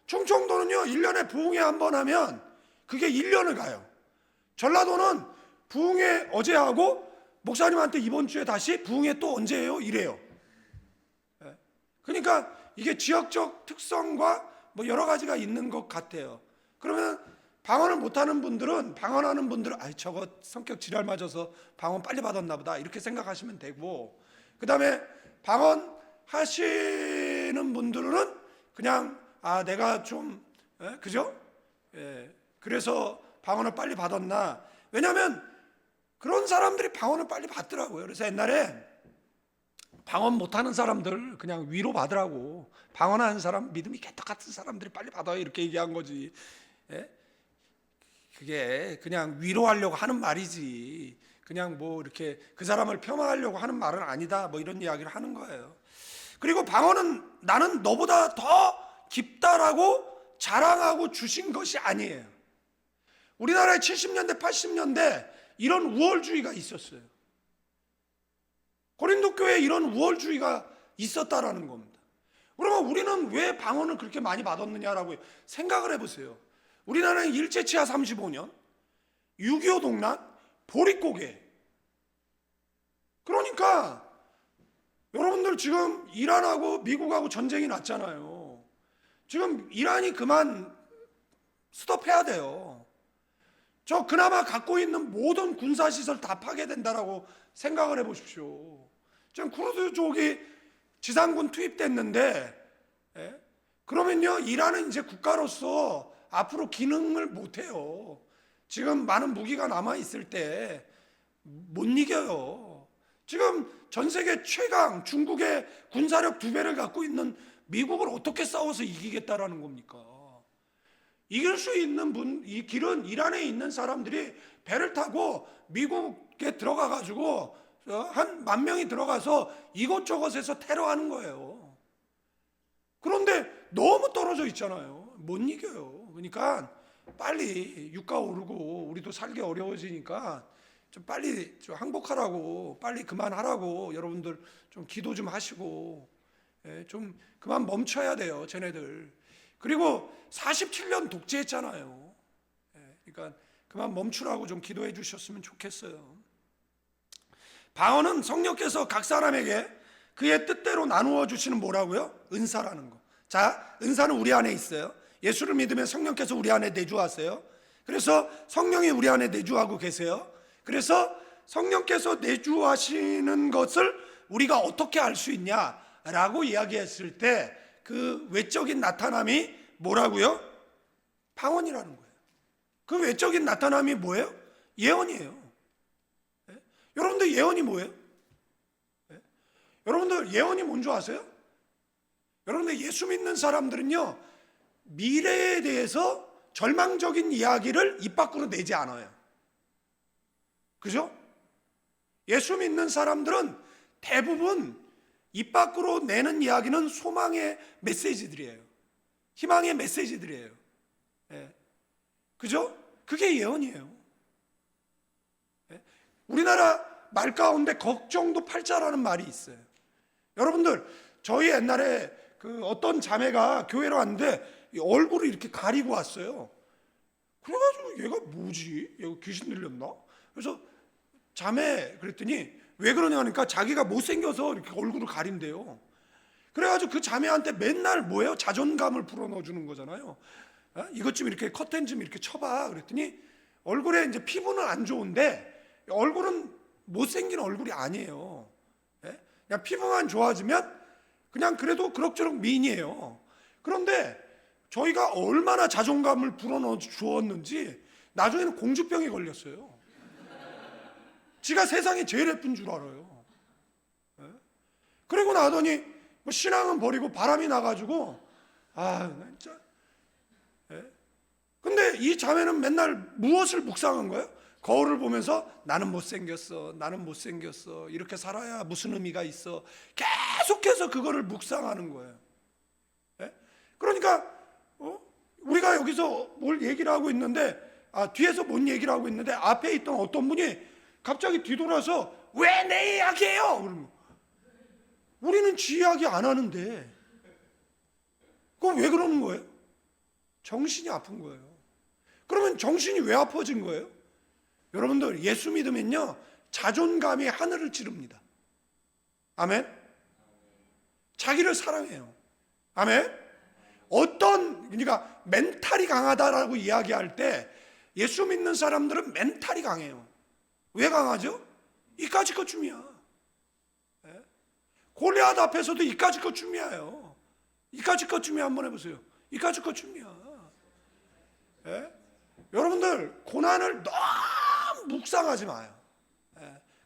충청도는요 1년에 부흥회 한 번 하면 그게 1년을 가요. 전라도는 부흥회 어제 하고 목사님한테 이번 주에 다시 부흥회 또 언제 해요? 이래요. 예? 그러니까 이게 지역적 특성과 뭐 여러 가지가 있는 것 같아요. 그러면 방언을 못하는 분들은, 방언하는 분들은 저거 성격 지랄 맞아서 방언 빨리 받았나 보다 이렇게 생각하시면 되고, 그 다음에 방언 하시는 분들은 그냥 내가 좀 그죠? 예, 그래서 방언을 빨리 받았나. 왜냐하면 그런 사람들이 방언을 빨리 받더라고요. 그래서 옛날에 방언 못하는 사람들 그냥 위로 받으라고, 방언하는 사람, 믿음이 개떡 같은 사람들이 빨리 받아요 이렇게 얘기한 거지. 예? 그게 그냥 위로하려고 하는 말이지, 그냥 뭐 이렇게 그 사람을 폄하하려고 하는 말은 아니다, 뭐 이런 이야기를 하는 거예요. 그리고 방언은 나는 너보다 더 깊다라고 자랑하고 주신 것이 아니에요. 우리나라의 70년대 80년대 이런 우월주의가 있었어요. 고린도 교회에 이런 우월주의가 있었다라는 겁니다. 그러면 우리는 왜 방언을 그렇게 많이 받았느냐라고 생각을 해보세요. 우리나라는 일제치하 35년, 6.25 동란, 보릿고개. 그러니까 여러분들 지금 이란하고 미국하고 전쟁이 났잖아요. 지금 이란이 그만 스톱해야 돼요. 저 그나마 갖고 있는 모든 군사시설 다 파괴된다라고 생각을 해보십시오. 지금 쿠르드족이 지상군 투입됐는데, 예? 그러면요 이란은 이제 국가로서 앞으로 기능을 못해요. 지금 많은 무기가 남아있을 때 못 이겨요. 지금 전 세계 최강 중국의 군사력 2배를 갖고 있는 미국을 어떻게 싸워서 이기겠다라는 겁니까? 이길 수 있는 이 길은 이란에 있는 사람들이 배를 타고 미국에 들어가 가지고 한 10,000명이 들어가서 이곳저곳에서 테러하는 거예요. 그런데 너무 떨어져 있잖아요. 못 이겨요. 그러니까 빨리 유가 오르고 우리도 살기 어려워지니까 좀 빨리 좀 항복하라고, 빨리 그만하라고 여러분들 좀 기도 좀 하시고, 좀 그만 멈춰야 돼요, 쟤네들. 그리고 47년 독재했잖아요. 그러니까 그만 멈추라고 좀 기도해 주셨으면 좋겠어요. 방언은 성령께서 각 사람에게 그의 뜻대로 나누어 주시는 뭐라고요? 은사라는 거. 자, 은사는 우리 안에 있어요. 예수를 믿으면 성령께서 우리 안에 내주하세요. 그래서 성령이 우리 안에 내주하고 계세요. 그래서 성령께서 내주하시는 것을 우리가 어떻게 알 수 있냐라고 이야기했을 때 그 외적인 나타남이 뭐라고요? 방언이라는 거예요. 그 외적인 나타남이 뭐예요? 예언이에요. 여러분들 예언이 뭐예요? 여러분들 예언이 뭔지 아세요? 여러분들 예수 믿는 사람들은요 미래에 대해서 절망적인 이야기를 입 밖으로 내지 않아요. 그죠? 예수 믿는 사람들은 대부분 입 밖으로 내는 이야기는 소망의 메시지들이에요. 희망의 메시지들이에요. 그죠? 그게 예언이에요. 우리나라 말 가운데 걱정도 팔자라는 말이 있어요. 여러분들 저희 옛날에 그 어떤 자매가 교회로 왔는데 얼굴을 이렇게 가리고 왔어요. 그래가지고 얘가 뭐지? 얘가 귀신 들렸나? 그래서 자매 그랬더니 왜 그러냐 하니까 자기가 못생겨서 이렇게 얼굴을 가린대요. 그래가지고 그 자매한테 맨날 뭐예요? 자존감을 불어넣어 주는 거잖아요. 이것 좀 이렇게 커튼 좀 이렇게 쳐봐. 그랬더니 얼굴에 이제 피부는 안 좋은데 얼굴은 못생긴 얼굴이 아니에요. 그냥 피부만 좋아지면 그냥 그래도 그럭저럭 미인이에요. 그런데 저희가 얼마나 자존감을 불어넣어 주었는지 나중에는 공주병이 걸렸어요. 지가 세상에 제일 예쁜 줄 알아요. 그리고 나더니 뭐 신앙은 버리고 바람이 나가지고 진짜. 근데 이 자매는 맨날 무엇을 묵상한 거예요? 거울을 보면서 나는 못생겼어, 나는 못생겼어, 이렇게 살아야 무슨 의미가 있어, 계속해서 그거를 묵상하는 거예요. 그러니까 우리가 여기서 뭘 얘기를 하고 있는데 뒤에서 뭔 얘기를 하고 있는데 앞에 있던 어떤 분이 갑자기 뒤돌아서 왜 내 이야기예요? 그러면 우리는 지 이야기 안 하는데 그건 왜 그러는 거예요? 정신이 아픈 거예요. 그러면 정신이 왜 아파진 거예요? 여러분들 예수 믿으면요 자존감이 하늘을 찌릅니다. 아멘. 자기를 사랑해요. 아멘. 그러니까 멘탈이 강하다라고 이야기할 때 예수 믿는 사람들은 멘탈이 강해요. 왜 강하죠? 이까짓 것 춤이야. 골리앗 앞에서도 이까짓 것 춤이에요. 이까짓 것 춤이 한번 해보세요. 이까짓 것 춤이야. 여러분들 고난을 너무 묵상하지 마요.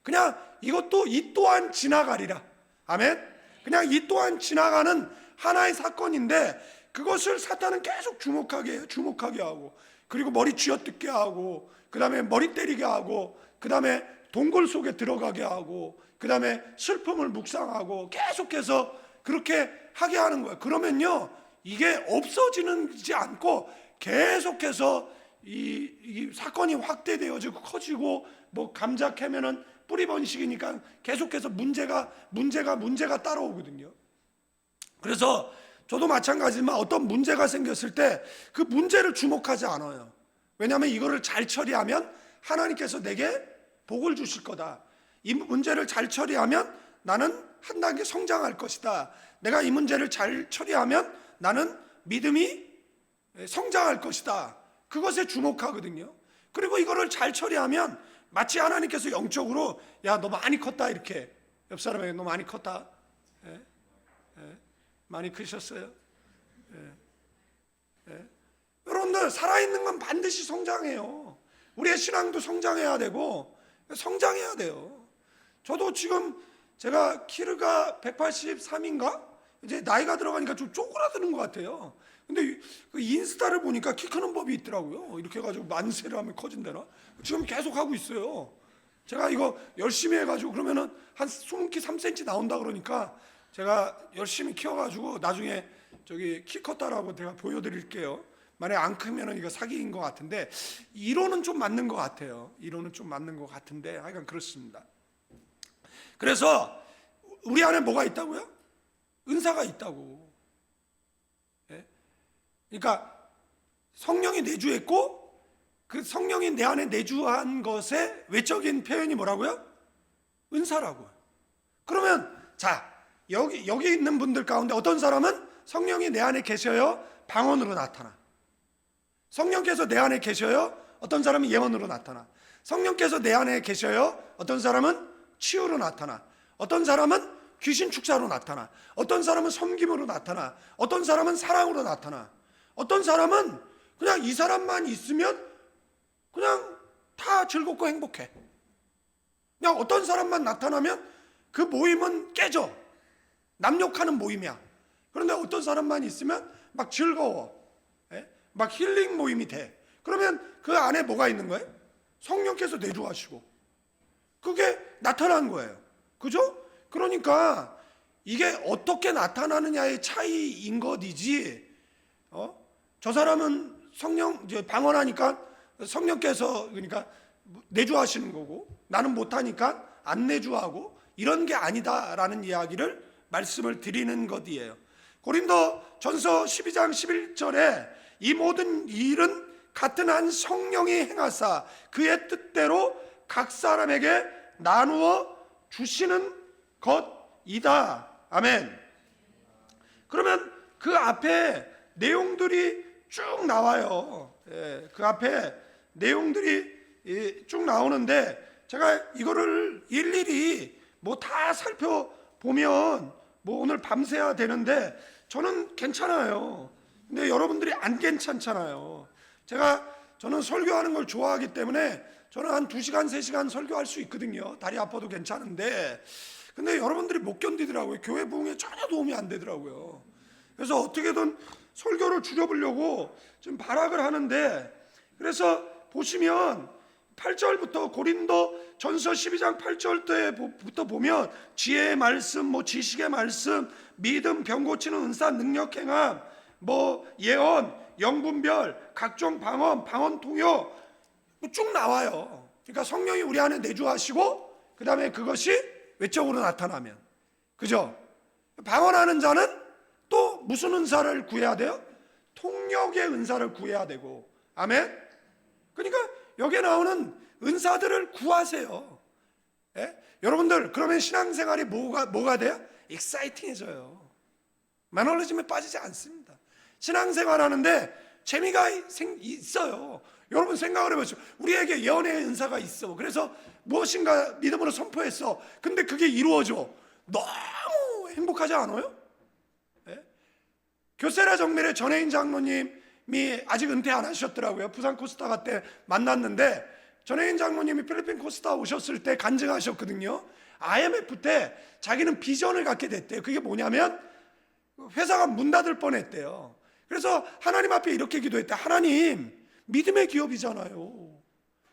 그냥 이것도 이 또한 지나가리라. 아멘. 그냥 이 또한 지나가는 하나의 사건인데 그것을 사탄은 계속 주목하게 하고 그리고 머리 쥐어뜯게 하고 그 다음에 머리 때리게 하고 그 다음에 동굴 속에 들어가게 하고 그 다음에 슬픔을 묵상하고 계속해서 그렇게 하게 하는 거예요. 그러면요 이게 없어지지 않고 계속해서 이 사건이 확대되어지고 커지고 뭐 감자 캐면은 뿌리 번식이니까 계속해서 문제가 따라오거든요. 그래서 저도 마찬가지지만 어떤 문제가 생겼을 때 그 문제를 주목하지 않아요. 왜냐하면 이거를 잘 처리하면 하나님께서 내게 복을 주실 거다. 이 문제를 잘 처리하면 나는 한 단계 성장할 것이다. 내가 이 문제를 잘 처리하면 나는 믿음이 성장할 것이다. 그것에 주목하거든요. 그리고 이거를 잘 처리하면 마치 하나님께서 영적으로 야, 너 많이 컸다, 이렇게 옆 사람에게 너 많이 컸다. 예? 예? 많이 크셨어요? 예? 예? 여러분들, 살아있는 건 반드시 성장해요. 우리의 신앙도 성장해야 되고 성장해야 돼요. 저도 지금 제가 키가 183인가? 이제 나이가 들어가니까 좀 쪼그라드는 것 같아요. 근데 그 인스타를 보니까 키 크는 법이 있더라고요. 이렇게 해가지고 만세를 하면 커진다나? 지금 계속 하고 있어요. 제가 이거 열심히 해가지고 그러면은 한 숨기 3cm 나온다 그러니까 제가 열심히 키워가지고 나중에 저기 키 컸다라고 제가 보여드릴게요. 만약에 안 크면은 이거 사기인 것 같은데, 이론은 좀 맞는 것 같아요. 이론은 좀 맞는 것 같은데 하여간 그렇습니다. 그래서 우리 안에 뭐가 있다고요? 은사가 있다고. 예? 그러니까 성령이 내주했고 그 성령이 내 안에 내주한 것의 외적인 표현이 뭐라고요? 은사라고요. 그러면 자, 여기 있는 분들 가운데 어떤 사람은 성령이 내 안에 계셔요, 방언으로 나타나. 성령께서 내 안에 계셔요, 어떤 사람은 예언으로 나타나. 성령께서 내 안에 계셔요, 어떤 사람은 치유로 나타나. 어떤 사람은 귀신 축사로 나타나. 어떤 사람은 섬김으로 나타나. 어떤 사람은 사랑으로 나타나. 어떤 사람은 그냥 이 사람만 있으면 그냥 다 즐겁고 행복해. 그냥 어떤 사람만 나타나면 그 모임은 깨져. 남욕하는 모임이야. 그런데 어떤 사람만 있으면 막 즐거워. 막 힐링 모임이 돼. 그러면 그 안에 뭐가 있는 거예요? 성령께서 내주하시고 그게 나타난 거예요. 그죠? 그러니까 이게 어떻게 나타나느냐의 차이인 것이지, 저 사람은 성령 이제 방언하니까 성령께서 그러니까 내주하시는 거고 나는 못하니까 안 내주하고 이런 게 아니다라는 이야기를 말씀을 드리는 것이에요. 고린도전서 12장 11절에 이 모든 일은 같은 한 성령이 행하사 그의 뜻대로 각 사람에게 나누어 주시는 것이다. 아멘. 그러면 그 앞에 내용들이 쭉 나와요. 그 앞에 내용들이 쭉 나오는데 제가 이거를 일일이 뭐 다 살펴보면 뭐 오늘 밤새야 되는데 저는 괜찮아요. 근데 여러분들이 안 괜찮잖아요. 저는 설교하는 걸 좋아하기 때문에 저는 한 2시간, 3시간 설교할 수 있거든요. 다리 아파도 괜찮은데. 근데 여러분들이 못 견디더라고요. 교회 부흥에 전혀 도움이 안 되더라고요. 그래서 어떻게든 설교를 줄여보려고 지금 발악을 하는데, 그래서 보시면 8절부터 고린도 전서 12장 8절 때부터 보면 지혜의 말씀, 뭐 지식의 말씀, 믿음, 병 고치는 은사, 능력 행함, 뭐 예언, 영분별, 각종 방언, 방언 통역 쭉 나와요. 그러니까 성령이 우리 안에 내주하시고 그 다음에 그것이 외적으로 나타나면, 그죠? 방언하는 자는 또 무슨 은사를 구해야 돼요? 통역의 은사를 구해야 되고. 아멘. 그러니까 여기에 나오는 은사들을 구하세요. 예? 여러분들 그러면 신앙생활이 뭐가 돼요? 익사이팅해져요. 매너리즘에 빠지지 않습니다. 신앙생활 하는데 재미가 있어요. 여러분 생각을 해보세요. 우리에게 예언의 은사가 있어. 그래서 무엇인가 믿음으로 선포했어. 근데 그게 이루어져. 너무 행복하지 않아요? 예? 교세라 정밀의 전혜인 장로님이 아직 은퇴 안 하셨더라고요. 부산 코스타가 때 만났는데 전혜인 장로님이 필리핀 코스타 오셨을 때 간증하셨거든요. IMF 때 자기는 비전을 갖게 됐대요. 그게 뭐냐면 회사가 문 닫을 뻔했대요. 그래서 하나님 앞에 이렇게 기도했대. 하나님, 믿음의 기업이잖아요.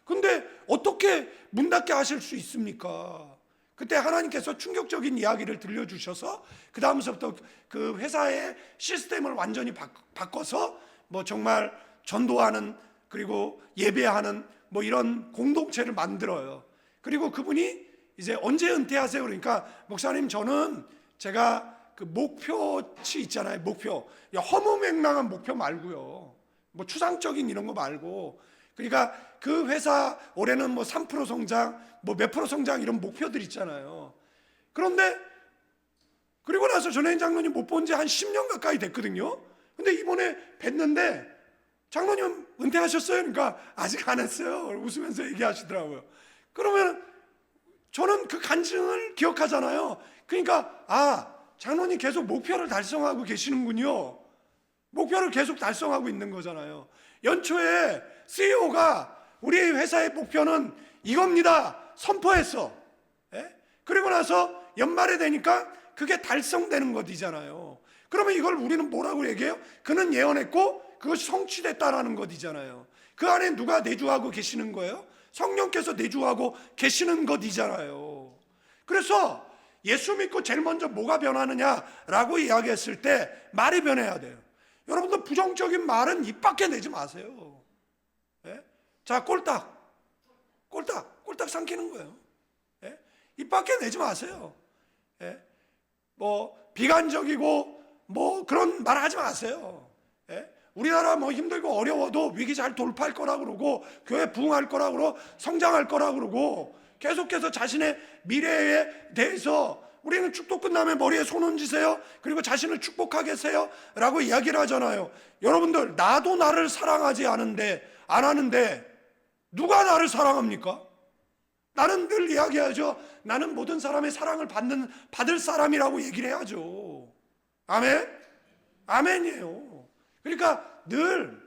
근데 어떻게 문 닫게 하실 수 있습니까? 그때 하나님께서 충격적인 이야기를 들려주셔서 그 다음서부터 그 회사의 시스템을 완전히 바꿔서 뭐 정말 전도하는, 그리고 예배하는 뭐 이런 공동체를 만들어요. 그리고 그분이 이제 언제 은퇴하세요? 그러니까 목사님, 저는 제가 그 목표치 있잖아요. 목표. 허무맹랑한 목표 말고요. 뭐 추상적인 이런 거 말고. 그러니까 그 회사 올해는 뭐 3% 성장, 뭐 몇 프로 성장 이런 목표들 있잖아요. 그런데 그리고 나서 전혜인 장로님 못 본 지 한 10년 가까이 됐거든요. 근데 이번에 뵀는데 장로님 은퇴하셨어요? 그러니까 아직 안 했어요. 웃으면서 얘기하시더라고요. 그러면 저는 그 간증을 기억하잖아요. 그러니까 장로님 계속 목표를 달성하고 계시는군요. 목표를 계속 달성하고 있는 거잖아요. 연초에 CEO가 우리 회사의 목표는 이겁니다 선포했어. 예? 그리고 나서 연말에 되니까 그게 달성되는 것이잖아요. 그러면 이걸 우리는 뭐라고 얘기해요? 그는 예언했고 그것이 성취됐다라는 것이잖아요. 그 안에 누가 내주하고 계시는 거예요? 성령께서 내주하고 계시는 것이잖아요. 그래서 예수 믿고 제일 먼저 뭐가 변하느냐라고 이야기했을 때 말이 변해야 돼요. 여러분들 부정적인 말은 입 밖에 내지 마세요. 예? 자, 꼴딱 삼키는 거예요. 예? 입 밖에 내지 마세요. 예? 뭐 비관적이고 뭐 그런 말 하지 마세요. 예? 우리나라 뭐 힘들고 어려워도 위기 잘 돌파할 거라 그러고 교회 부흥할 거라 그러고 성장할 거라 그러고 계속해서 자신의 미래에 대해서 우리는 축복 끝나면 머리에 손 얹으세요. 그리고 자신을 축복하게 하세요 라고 이야기를 하잖아요. 여러분들, 나도 나를 사랑하지 안 하는데 누가 나를 사랑합니까? 나는 늘 이야기하죠. 나는 모든 사람의 사랑을 받을 사람이라고 얘기를 해야죠. 아멘? 아멘이에요. 그러니까 늘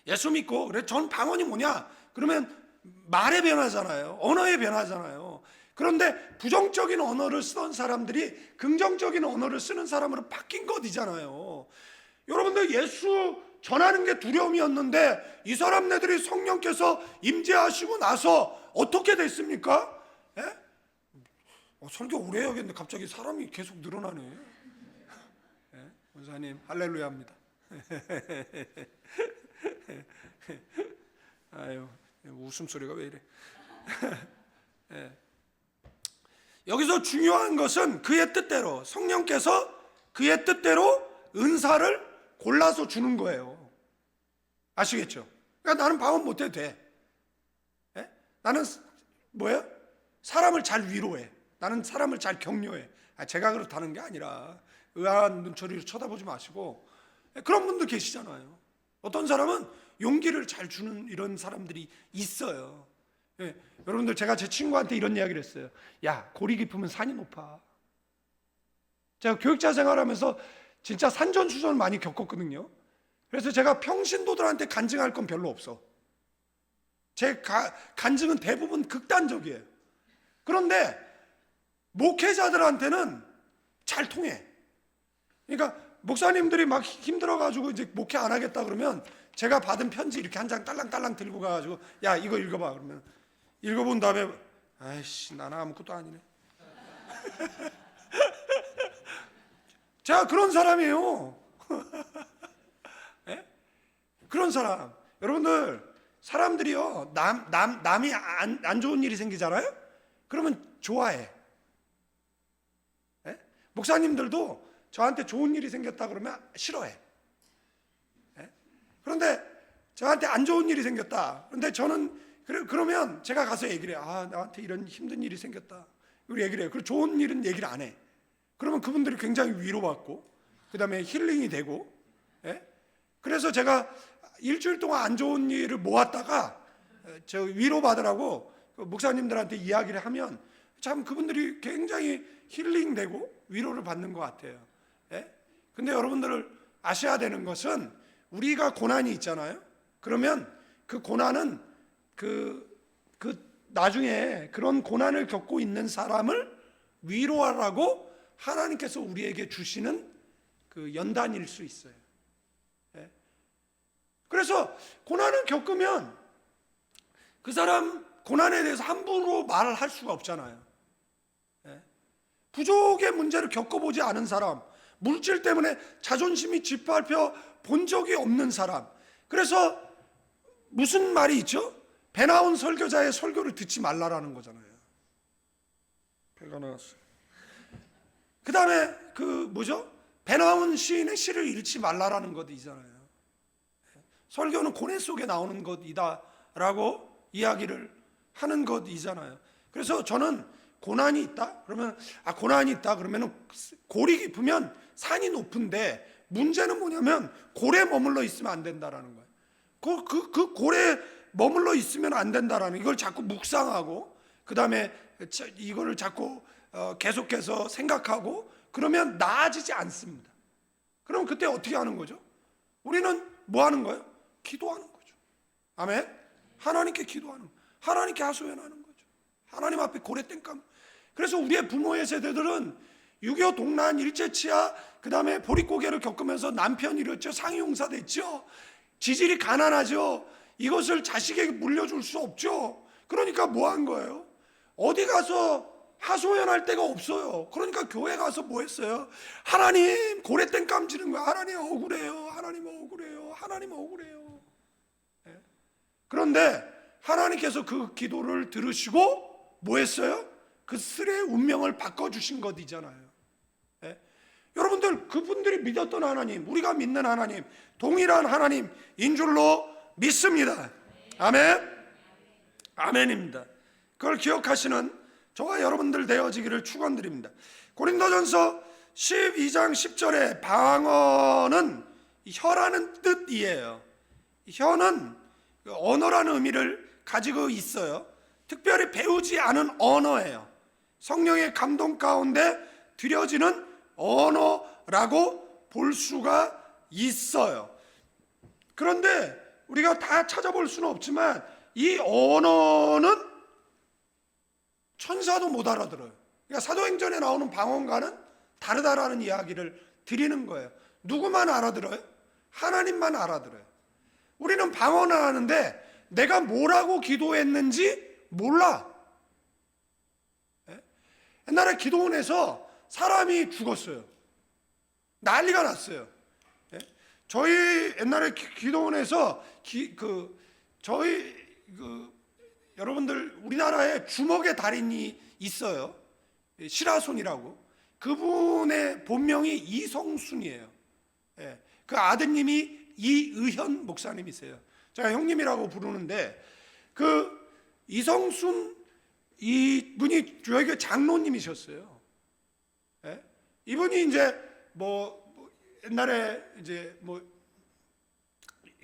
예수 믿고, 그래, 전 방언이 뭐냐? 그러면 말의 변화잖아요. 언어의 변화잖아요. 그런데 부정적인 언어를 쓰던 사람들이 긍정적인 언어를 쓰는 사람으로 바뀐 것이잖아요. 여러분들, 예수 전하는 게 두려움이었는데 이 사람네들이 성령께서 임재하시고 나서 어떻게 됐습니까? 예? 설교 오래 해야겠는데 갑자기 사람이 계속 늘어나네. 예? 원사님 할렐루야입니다. 아유, 웃음소리가 왜 이래. 예. 여기서 중요한 것은 그의 뜻대로, 성령께서 그의 뜻대로 은사를 골라서 주는 거예요. 아시겠죠? 그러니까 나는 방언 못해도 돼. 예? 나는 뭐야? 사람을 잘 위로해. 나는 사람을 잘 격려해. 제가 그렇다는 게 아니라 의아한 눈초리로 쳐다보지 마시고, 그런 분들 계시잖아요. 어떤 사람은 용기를 잘 주는 이런 사람들이 있어요. 예, 여러분들, 제가 제 친구한테 이런 이야기를 했어요. 야, 골이 깊으면 산이 높아. 제가 교육자 생활하면서 진짜 산전수전을 많이 겪었거든요. 그래서 제가 평신도들한테 간증할 건 별로 없어. 제 간증은 대부분 극단적이에요. 그런데 목회자들한테는 잘 통해. 그러니까 목사님들이 막 힘들어가지고 이제 목회 안 하겠다 그러면 제가 받은 편지 이렇게 한 장 딸랑딸랑 들고 가가지고, 야, 이거 읽어봐. 그러면 읽어본 다음에, 아이씨, 나는 아무것도 아니네. 제가 그런 사람이에요. 네? 그런 사람. 여러분들, 사람들이요, 남이 안 좋은 일이 생기잖아요? 그러면 좋아해. 네? 목사님들도 저한테 좋은 일이 생겼다 그러면 싫어해. 네? 그런데 저한테 안 좋은 일이 생겼다. 그런데 저는 그러면 제가 가서 얘기를 해요. 나한테 이런 힘든 일이 생겼다. 그리고 얘기를 해요. 그리고 좋은 일은 얘기를 안 해. 그러면 그분들이 굉장히 위로받고, 그 다음에 힐링이 되고, 예? 그래서 제가 일주일 동안 안 좋은 일을 모았다가 저 위로받으라고 목사님들한테 이야기를 하면 참 그분들이 굉장히 힐링되고 위로를 받는 것 같아요. 예? 근데 여러분들 아셔야 되는 것은, 우리가 고난이 있잖아요. 그러면 그 고난은 그 나중에 그런 고난을 겪고 있는 사람을 위로하라고 하나님께서 우리에게 주시는 그 연단일 수 있어요. 예? 그래서 고난을 겪으면 그 사람 고난에 대해서 함부로 말을 할 수가 없잖아요. 예? 부족의 문제를 겪어보지 않은 사람, 물질 때문에 자존심이 짓밟혀 본 적이 없는 사람. 그래서 무슨 말이 있죠? 배 나온 설교자의 설교를 듣지 말라라는 거잖아요. 배가 나왔어요. 그 다음에 배 나온 시인의 시를 읽지 말라라는 것이잖아요. 설교는 고뇌 속에 나오는 것이다라고 이야기를 하는 것이잖아요. 그래서 저는 고난이 있다? 그러면 고난이 있다. 그러면은 골이 깊으면 산이 높은데 문제는 뭐냐면 골에 머물러 있으면 안 된다라는 거예요. 그 골에 머물러 있으면 안 된다라는 이걸 자꾸 묵상하고 그다음에 이거를 자꾸 계속해서 생각하고 그러면 나아지지 않습니다. 그럼 그때 어떻게 하는 거죠? 우리는 뭐 하는 거예요? 기도하는 거죠. 아멘. 하나님께 기도하는 거예요. 하나님께 하소연하는 거죠. 하나님 앞에 고래땡감. 그래서 우리의 부모의 세대들은 6.25 동란 일제치하 그다음에 보릿고개를 겪으면서 남편 잃었죠. 상용사 됐죠. 지질이 가난하죠. 이것을 자식에게 물려줄 수 없죠. 그러니까 뭐 한 거예요? 어디 가서 하소연할 데가 없어요. 그러니까 교회 가서 뭐 했어요? 하나님 고래땡감 지는 거야. 하나님 억울해요. 하나님 억울해요. 하나님 억울해요. 네. 그런데 하나님께서 그 기도를 들으시고 뭐 했어요? 그 쓸의 운명을 바꿔주신 것이잖아요. 네. 여러분들 그분들이 믿었던 하나님, 우리가 믿는 하나님 동일한 하나님인 줄로 믿습니다. 아멘. 아멘입니다. 그걸 기억하시는 저와 여러분들 되어지기를 축원드립니다. 고린도전서 12장 10절에 방언은 혀라는 뜻이에요. 혀는 언어라는 의미를 가지고 있어요. 특별히 배우지 않은 언어예요. 성령의 감동 가운데 드려지는 언어라고 볼 수가 있어요. 그런데 우리가 다 찾아볼 수는 없지만 이 언어는 천사도 못 알아들어요. 그러니까 사도행전에 나오는 방언과는 다르다라는 이야기를 드리는 거예요. 누구만 알아들어요? 하나님만 알아들어요. 우리는 방언을 하는데 내가 뭐라고 기도했는지 몰라. 옛날에 기도원에서 사람이 죽었어요. 난리가 났어요. 저희 옛날에 기도원에서 여러분들 우리나라에 주먹의 달인이 있어요. 시라손이라고. 그분의 본명이 이성순이에요. 그 아드님이 이의현 목사님이세요. 제가 형님이라고 부르는데 그 이성순 이분이 저희 장로님이셨어요. 이분이 이제 옛날에 이제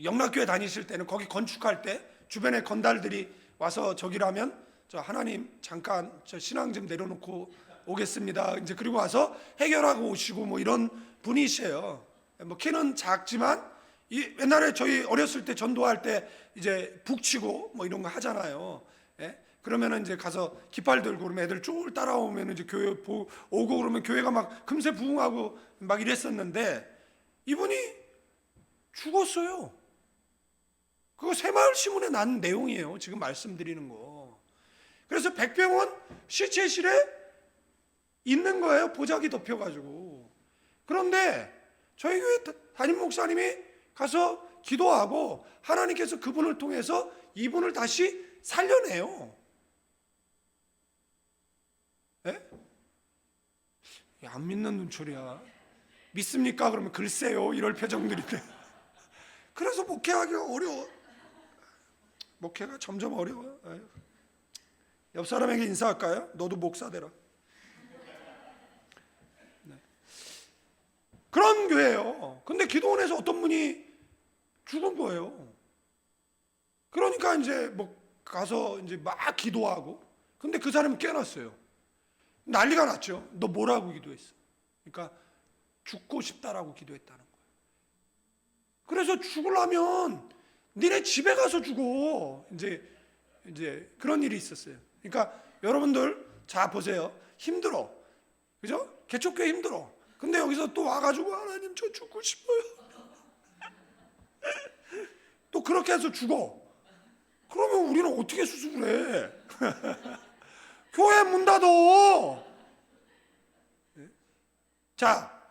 영락교회 다니실 때는 거기 건축할 때 주변에 건달들이 와서 저기라면 저 하나님 잠깐 저 신앙 좀 내려놓고 오겠습니다. 이제 그리고 와서 해결하고 오시고 이런 분이세요. 키는 작지만 옛날에 저희 어렸을 때 전도할 때 이제 북치고 이런 거 하잖아요. 그러면은 이제 가서 깃발 들고 그러면 애들 쫄 따라오면 이제 교회 오고 그러면 교회가 막 금세 부흥하고 막 이랬었는데 이분이 죽었어요. 그거 새마을 신문에 난 내용이에요. 지금 말씀드리는 거. 그래서 백병원 시체실에 있는 거예요. 보자기 덮여가지고. 그런데 저희 교회 담임 목사님이 가서 기도하고 하나님께서 그분을 통해서 이분을 다시 살려내요. 안 믿는 눈초리야. 믿습니까? 그러면 글쎄요. 이럴 표정들인데. 그래서 목회하기가 어려워. 목회가 점점 어려워. 옆 사람에게 인사할까요? 너도 목사 되라. 네. 그런 교회예요. 근데 기도원에서 어떤 분이 죽은 거예요. 그러니까 이제 가서 이제 막 기도하고, 근데 그 사람이 깨어났어요. 난리가 났죠. 너 뭐라고 기도했어? 그러니까 죽고 싶다라고 기도했다는 거예요. 그래서 죽으려면 니네 집에 가서 죽어. 이제 그런 일이 있었어요. 그러니까 여러분들 자 보세요. 힘들어. 그죠? 개척교회 힘들어. 근데 여기서 또 와가지고 하나님 저 죽고 싶어요. 또 그렇게 해서 죽어. 그러면 우리는 어떻게 수습을 해? 교회 문 닫어. 자,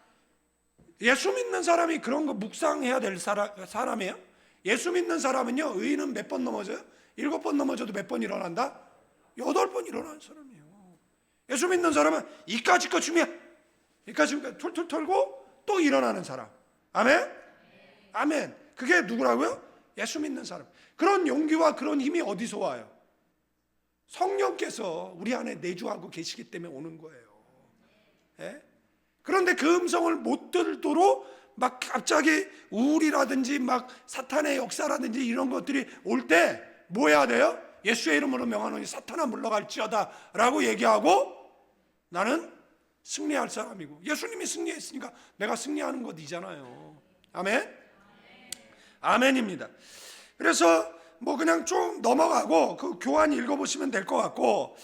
예수 믿는 사람이 그런 거 묵상해야 될 사람이에요? 예수 믿는 사람은요, 의인은 몇 번 넘어져요? 7번 넘어져도 몇 번 일어난다? 8번 일어나는 사람이에요. 예수 믿는 사람은 이까짓 거 주면 이까짓 툴툴 털고 또 일어나는 사람. 아멘? 아멘. 그게 누구라고요? 예수 믿는 사람. 그런 용기와 그런 힘이 어디서 와요? 성령께서 우리 안에 내주하고 계시기 때문에 오는 거예요. 예? 그런데 그 음성을 못 들도록 막 갑자기 우울이라든지 막 사탄의 역사라든지 이런 것들이 올 때 뭐 해야 돼요? 예수의 이름으로 명하노니 사탄아 물러갈지어다 라고 얘기하고 나는 승리할 사람이고, 예수님이 승리했으니까 내가 승리하는 것이잖아요. 아멘? 아멘입니다. 그래서 뭐 그냥 좀 넘어가고 그 교환 읽어보시면 될 것 같고,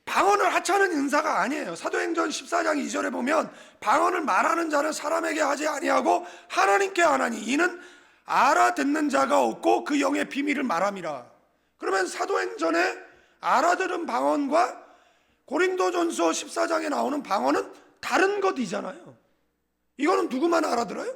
방언을 하찮은 은사가 아니에요. 사도행전 14장 2절에 보면 방언을 말하는 자는 사람에게 하지 아니하고 하나님께 하나니 이는 알아듣는 자가 없고 그 영의 비밀을 말함이라. 그러면 사도행전에 알아들은 방언과 고린도전서 14장에 나오는 방언은 다른 것이잖아요. 이거는 누구만 알아들어요?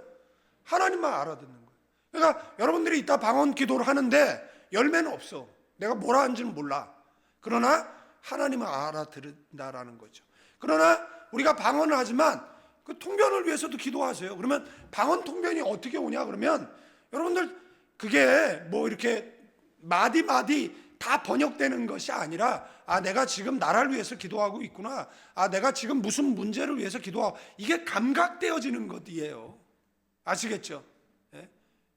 하나님만 알아듣는 거예요. 그러니까 여러분들이 이따 방언 기도를 하는데 열매는 없어. 내가 뭐라 하는지는 몰라. 그러나 하나님은 알아들은다라는 거죠. 그러나 우리가 방언을 하지만 그 통변을 위해서도 기도하세요. 그러면 방언 통변이 어떻게 오냐 그러면 여러분들 그게 뭐 이렇게 마디마디 다 번역되는 것이 아니라, 아 내가 지금 나라를 위해서 기도하고 있구나, 아 내가 지금 무슨 문제를 위해서 기도하고, 이게 감각되어지는 것이에요. 아시겠죠? 예?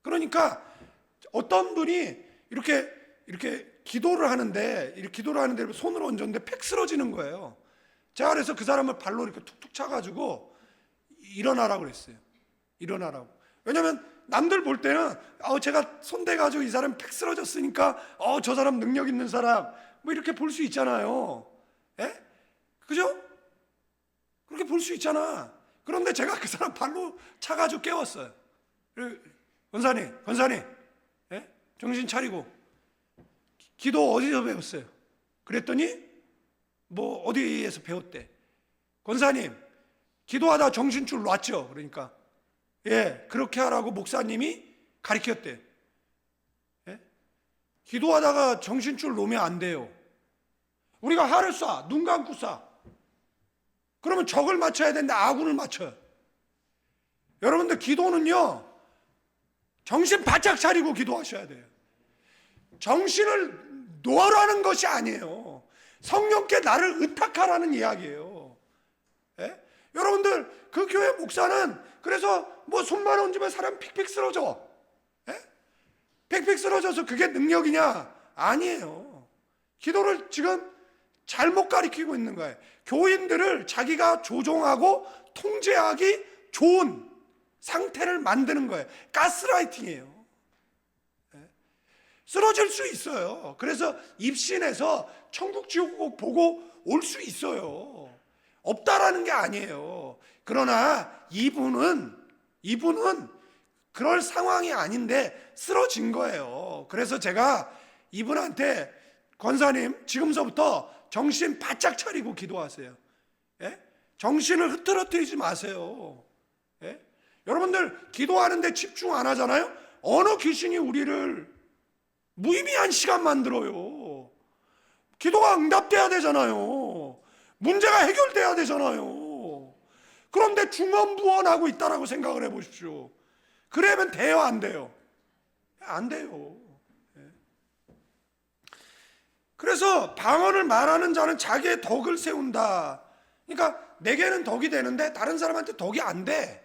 그러니까 어떤 분이 이렇게 기도를 하는데 손을 얹었는데 팩 쓰러지는 거예요. 제가 그래서 그 사람을 발로 이렇게 툭툭 차가지고 일어나라고 그랬어요. 일어나라고. 왜냐면 남들 볼 때는 제가 손대가지고 이 사람이 팩 쓰러졌으니까 저 사람 능력 있는 사람 뭐 이렇게 볼 수 있잖아요. 예? 그죠? 그렇게 볼 수 있잖아. 그런데 제가 그 사람 발로 차가지고 깨웠어요. 권사님, 예? 정신 차리고 기도 어디서 배웠어요? 그랬더니 뭐 어디에서 배웠대? 권사님, 기도하다 정신줄 놨죠. 그러니까 예, 그렇게 하라고 목사님이 가르쳤대. 예? 기도하다가 정신줄 놓으면 안 돼요. 우리가 활을 쏴, 눈 감고 쏴. 그러면 적을 맞춰야 되는데 아군을 맞춰요. 여러분들 기도는요, 정신 바짝 차리고 기도하셔야 돼요. 정신을 놓으라는 것이 아니에요. 성령께 나를 의탁하라는 이야기예요. 예? 여러분들 그 교회 목사는 그래서 뭐 손만 얹으면 사람 픽픽 쓰러져. 예? 픽픽 쓰러져서 그게 능력이냐? 아니에요. 기도를 지금 잘못 가르치고 있는 거예요. 교인들을 자기가 조종하고 통제하기 좋은 상태를 만드는 거예요. 가스라이팅이에요. 쓰러질 수 있어요. 그래서 입신해서 천국 지옥 보고 올 수 있어요. 없다라는 게 아니에요. 그러나 이분은 그럴 상황이 아닌데 쓰러진 거예요. 그래서 제가 이분한테 권사님 지금서부터 정신 바짝 차리고 기도하세요. 예? 정신을 흐트러뜨리지 마세요. 예? 여러분들 기도하는데 집중 안 하잖아요. 어느 귀신이 우리를 무의미한 시간 만들어요. 기도가 응답돼야 되잖아요. 문제가 해결돼야 되잖아요. 그런데 중언부언하고 있다라고 생각을 해보십시오. 그러면 돼요, 안 돼요? 안 돼요. 그래서 방언을 말하는 자는 자기의 덕을 세운다. 그러니까 내게는 덕이 되는데 다른 사람한테 덕이 안 돼.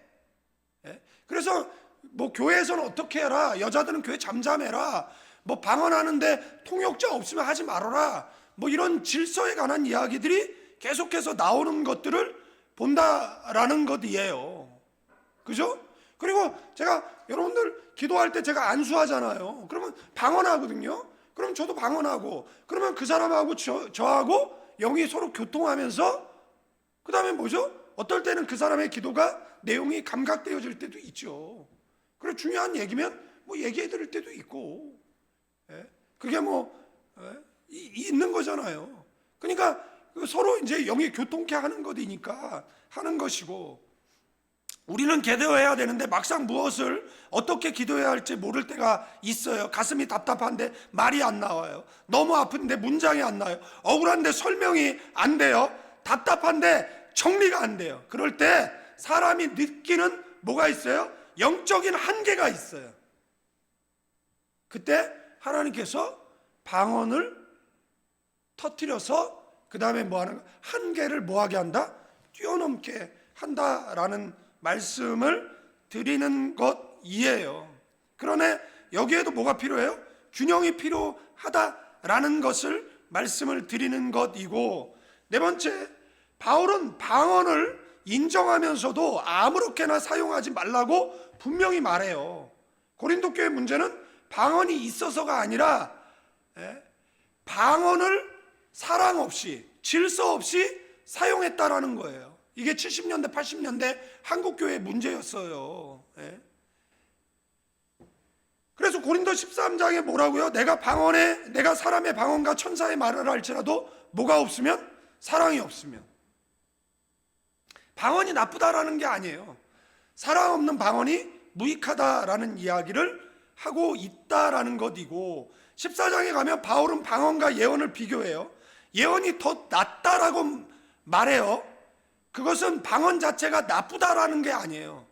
그래서 뭐 교회에서는 어떻게 해라, 여자들은 교회 잠잠해라, 뭐 방언하는데 통역자 없으면 하지 말아라, 뭐 이런 질서에 관한 이야기들이 계속해서 나오는 것들을 본다라는 것이에요. 그죠? 그리고 제가 여러분들 기도할 때 제가 안수하잖아요. 그러면 방언하거든요. 그럼 저도 방언하고, 그러면 그 사람하고 저하고 영이 서로 교통하면서, 그 다음에 뭐죠? 어떨 때는 그 사람의 기도가 내용이 감각되어질 때도 있죠. 그래 중요한 얘기면 뭐 얘기해 드릴 때도 있고, 그게 뭐 있는 거잖아요. 그러니까 서로 이제 영이 교통케 하는 것이니까 하는 것이고, 우리는 기도해야 되는데 막상 무엇을 어떻게 기도해야 할지 모를 때가 있어요. 가슴이 답답한데 말이 안 나와요. 너무 아픈데 문장이 안 나요. 억울한데 설명이 안 돼요. 답답한데 정리가 안 돼요. 그럴 때 사람이 느끼는 뭐가 있어요? 영적인 한계가 있어요. 그때 하나님께서 방언을 터뜨려서 그 다음에 뭐하는 한계를 뭐하게 한다? 뛰어넘게 한다라는 말씀을 드리는 것이에요. 그러나 여기에도 뭐가 필요해요? 균형이 필요하다라는 것을 말씀을 드리는 것이고, 네 번째, 바울은 방언을 인정하면서도 아무렇게나 사용하지 말라고 분명히 말해요. 고린도 교회 문제는 방언이 있어서가 아니라 방언을 사랑 없이 질서 없이 사용했다라는 거예요. 이게 70년대 80년대 한국교회의 문제였어요. 그래서 고린도 13장에 뭐라고요? 내가 사람의 방언과 천사의 말을 할지라도 뭐가 없으면? 사랑이 없으면. 방언이 나쁘다라는 게 아니에요. 사랑 없는 방언이 무익하다라는 이야기를 하고 있다라는 것이고, 14장에 가면 바울은 방언과 예언을 비교해요. 예언이 더 낫다라고 말해요. 그것은 방언 자체가 나쁘다라는 게 아니에요.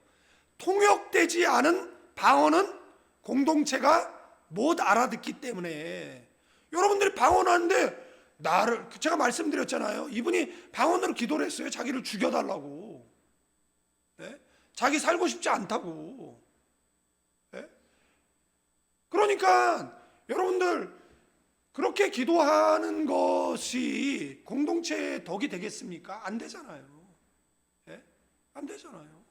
통역되지 않은 방언은 공동체가 못 알아듣기 때문에. 여러분들이 방언하는데 제가 말씀드렸잖아요. 이분이 방언으로 기도를 했어요. 자기를 죽여달라고. 자기 살고 싶지 않다고. 그러니까 여러분들, 그렇게 기도하는 것이 공동체의 덕이 되겠습니까? 안 되잖아요. 안 되잖아요.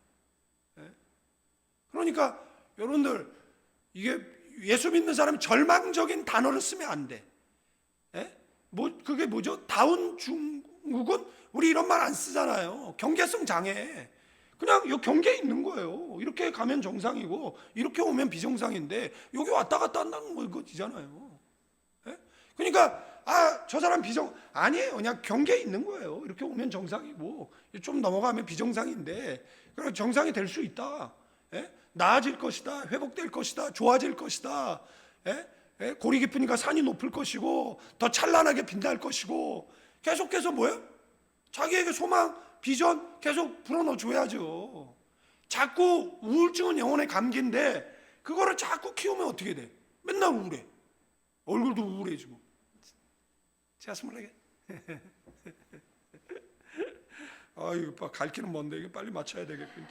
그러니까 여러분들, 이게 예수 믿는 사람이 절망적인 단어를 쓰면 안 돼. 그게 뭐죠? 다운 중국은 우리 이런 말 안 쓰잖아요. 경계성 장애. 그냥 이 경계에 있는 거예요. 이렇게 가면 정상이고 이렇게 오면 비정상인데 여기 왔다 갔다 한다는 거잖아요. 그러니까 저 사람 아니에요. 그냥 경계에 있는 거예요. 이렇게 오면 정상이고 좀 넘어가면 비정상인데, 그럼 정상이 될 수 있다. 나아질 것이다. 회복될 것이다. 좋아질 것이다. 골이 깊으니까 산이 높을 것이고 더 찬란하게 빛날 것이고, 계속해서 뭐예요? 자기에게 소망, 비전 계속 불어넣어줘야죠. 자꾸 우울증은 영혼의 감기인데 그거를 자꾸 키우면 어떻게 돼? 맨날 우울해. 얼굴도 우울해지고. 제가 24개. 이거 갈 길은 먼데 이게 빨리 맞춰야 되겠군.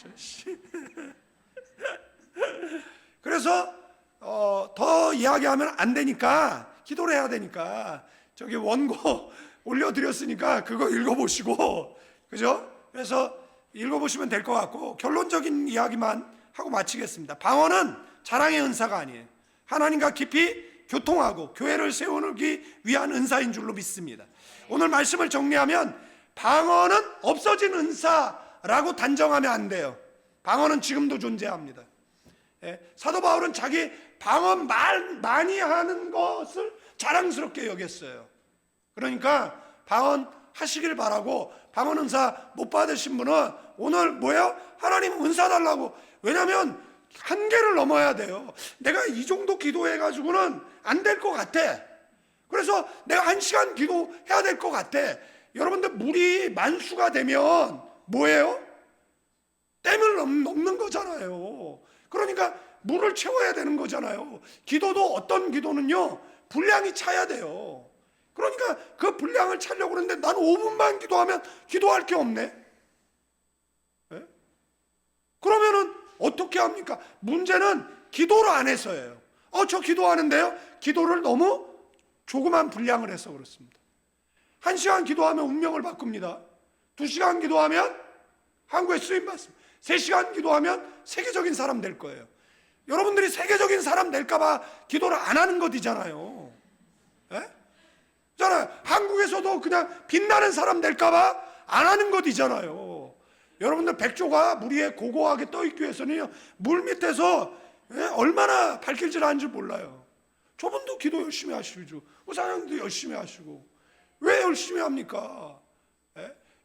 그래서 더 이야기하면 안 되니까, 기도를 해야 되니까 저기 원고 올려드렸으니까 그거 읽어보시고, 그죠? 그래서 읽어보시면 될 것 같고, 결론적인 이야기만 하고 마치겠습니다. 방언은 자랑의 은사가 아니에요. 하나님과 깊이 교통하고 교회를 세우기 위한 은사인 줄로 믿습니다. 오늘 말씀을 정리하면 방언은 없어진 은사라고 단정하면 안 돼요. 방언은 지금도 존재합니다. 사도 바울은 자기 방언 많이 하는 것을 자랑스럽게 여겼어요. 그러니까 방언 하시길 바라고, 방언 은사 못 받으신 분은 오늘 뭐예요? 하나님 은사 달라고. 왜냐하면 한계를 넘어야 돼요. 내가 이 정도 기도해가지고는 안 될 것 같아. 그래서 내가 1시간 기도해야 될 것 같아. 여러분들, 물이 만수가 되면 뭐예요? 댐을 넘는 거잖아요. 그러니까 물을 채워야 되는 거잖아요. 기도도, 어떤 기도는요 분량이 차야 돼요. 그러니까 그 분량을 차려고 그러는데 나는 5분만 기도하면 기도할 게 없네. 그러면은 어떻게 합니까? 문제는 기도를 안 해서예요. 저 기도하는데요, 기도를 너무 조그만 분량을 해서 그렇습니다. 1시간 기도하면 운명을 바꿉니다. 2시간 기도하면 한국에 쓰임 받습니다. 3시간 기도하면 세계적인 사람 될 거예요. 여러분들이 세계적인 사람 될까봐 기도를 안 하는 것이잖아요. 한국에서도 그냥 빛나는 사람 될까봐 안 하는 것이잖아요. 여러분들, 백조가 물 위에 고고하게 떠있기 위해서는 물 밑에서 얼마나 발길질 하는지 몰라요. 저분도 기도 열심히 하시죠. 의사장도 열심히 하시고. 왜 열심히 합니까?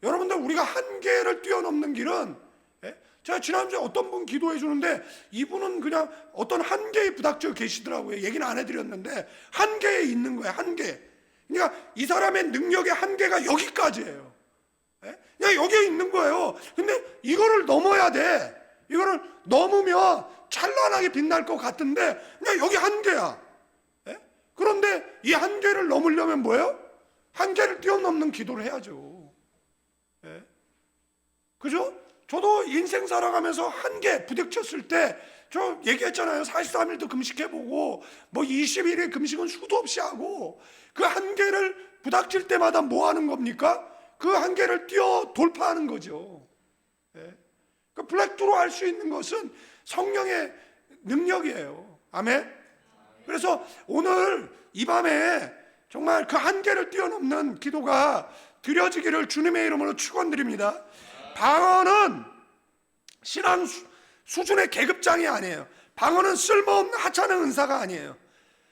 여러분들, 우리가 한계를 뛰어넘는 길은, 제가 지난주에 어떤 분 기도해 주는데 이분은 그냥 어떤 한계에 부닥쳐 계시더라고요. 얘기는 안 해드렸는데 한계에 있는 거예요. 한계. 그러니까 이 사람의 능력의 한계가 여기까지예요. 그냥 여기에 있는 거예요. 근데 이거를 넘어야 돼. 이거를 넘으면 찬란하게 빛날 것 같은데 그냥 여기 한계야. 그런데 이 한계를 넘으려면 뭐예요? 한계를 뛰어넘는 기도를 해야죠. 예? 그죠? 저도 인생 살아가면서 한계 부딪혔을 때 저 얘기했잖아요. 43일도 금식해보고 뭐 20일의 금식은 수도 없이 하고, 그 한계를 부닥칠 때마다 뭐 하는 겁니까? 그 한계를 뛰어 돌파하는 거죠. 예? 그 블랙드로 할 수 있는 것은 성령의 능력이에요. 아멘. 그래서 오늘 이 밤에 정말 그 한계를 뛰어넘는 기도가 드려지기를 주님의 이름으로 축원드립니다. 방언은 신앙 수준의 계급장이 아니에요. 방언은 쓸모없는 하찮은 은사가 아니에요.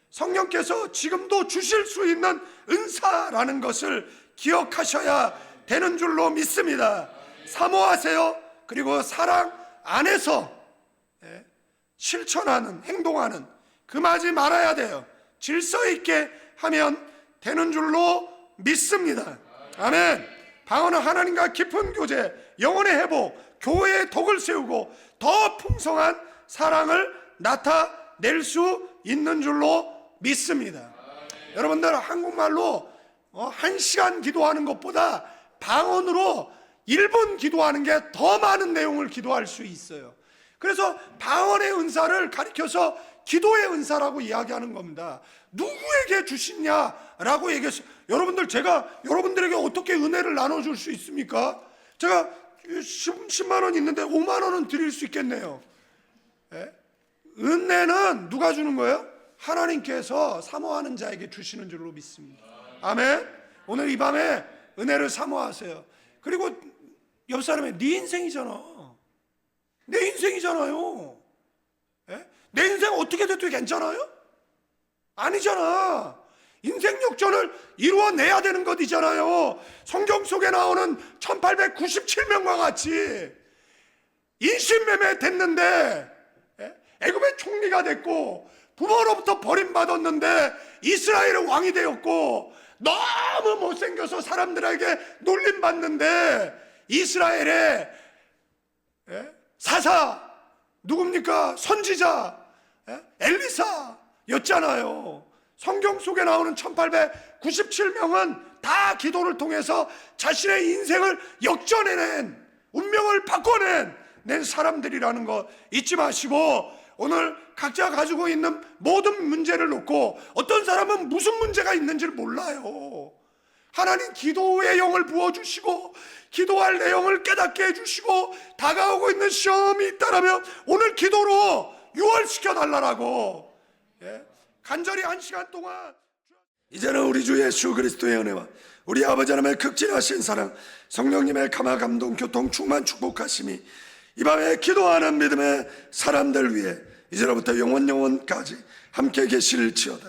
성령께서 지금도 주실 수 있는 은사라는 것을 기억하셔야 되는 줄로 믿습니다. 사모하세요. 그리고 사랑 안에서 실천하는, 행동하는, 금하지 말아야 돼요. 질서 있게 하면 되는 줄로 믿습니다. 아멘. 방언은 하나님과 깊은 교제, 영혼의 회복, 교회의 덕을 세우고 더 풍성한 사랑을 나타낼 수 있는 줄로 믿습니다. 여러분들, 한국말로 1시간 기도하는 것보다 방언으로 1분 기도하는 게 더 많은 내용을 기도할 수 있어요. 그래서 방언의 은사를 가리켜서 기도의 은사라고 이야기하는 겁니다. 누구에게 주시냐라고 얘기했어요. 여러분들, 제가 여러분들에게 어떻게 은혜를 나눠줄 수 있습니까? 제가 10만 원 있는데 5만 원은 드릴 수 있겠네요. 예? 은혜는 누가 주는 거예요? 하나님께서 사모하는 자에게 주시는 줄로 믿습니다. 아멘. 오늘 이 밤에 은혜를 사모하세요. 그리고 옆 사람에 네 인생이잖아. 내 인생이잖아요. 예? 내 인생 어떻게 돼도 괜찮아요? 아니잖아. 인생 역전을 이루어내야 되는 것이잖아요. 성경 속에 나오는 1897명과 같이 인신매매 됐는데 애굽의 총리가 됐고, 부모로부터 버림받았는데 이스라엘의 왕이 되었고, 너무 못생겨서 사람들에게 놀림받는데 이스라엘의 사사 누굽니까? 선지자 엘리사였잖아요. 성경 속에 나오는 1897명은 다 기도를 통해서 자신의 인생을 역전해낸, 운명을 바꿔낸 사람들이라는 거 잊지 마시고, 오늘 각자 가지고 있는 모든 문제를 놓고, 어떤 사람은 무슨 문제가 있는지를 몰라요. 하나님 기도의 영을 부어주시고 기도할 내용을 깨닫게 해주시고, 다가오고 있는 시험이 있다라면 오늘 기도로 유월시켜 달라고 간절히 1시간 동안. 이제는 우리 주 예수 그리스도의 은혜와 우리 아버지 하나님의 극진하신 사랑, 성령님의 감화 감동 교통 충만 축복하심이 이 밤에 기도하는 믿음의 사람들 위해 이제로부터 영원까지 함께 계실지어다.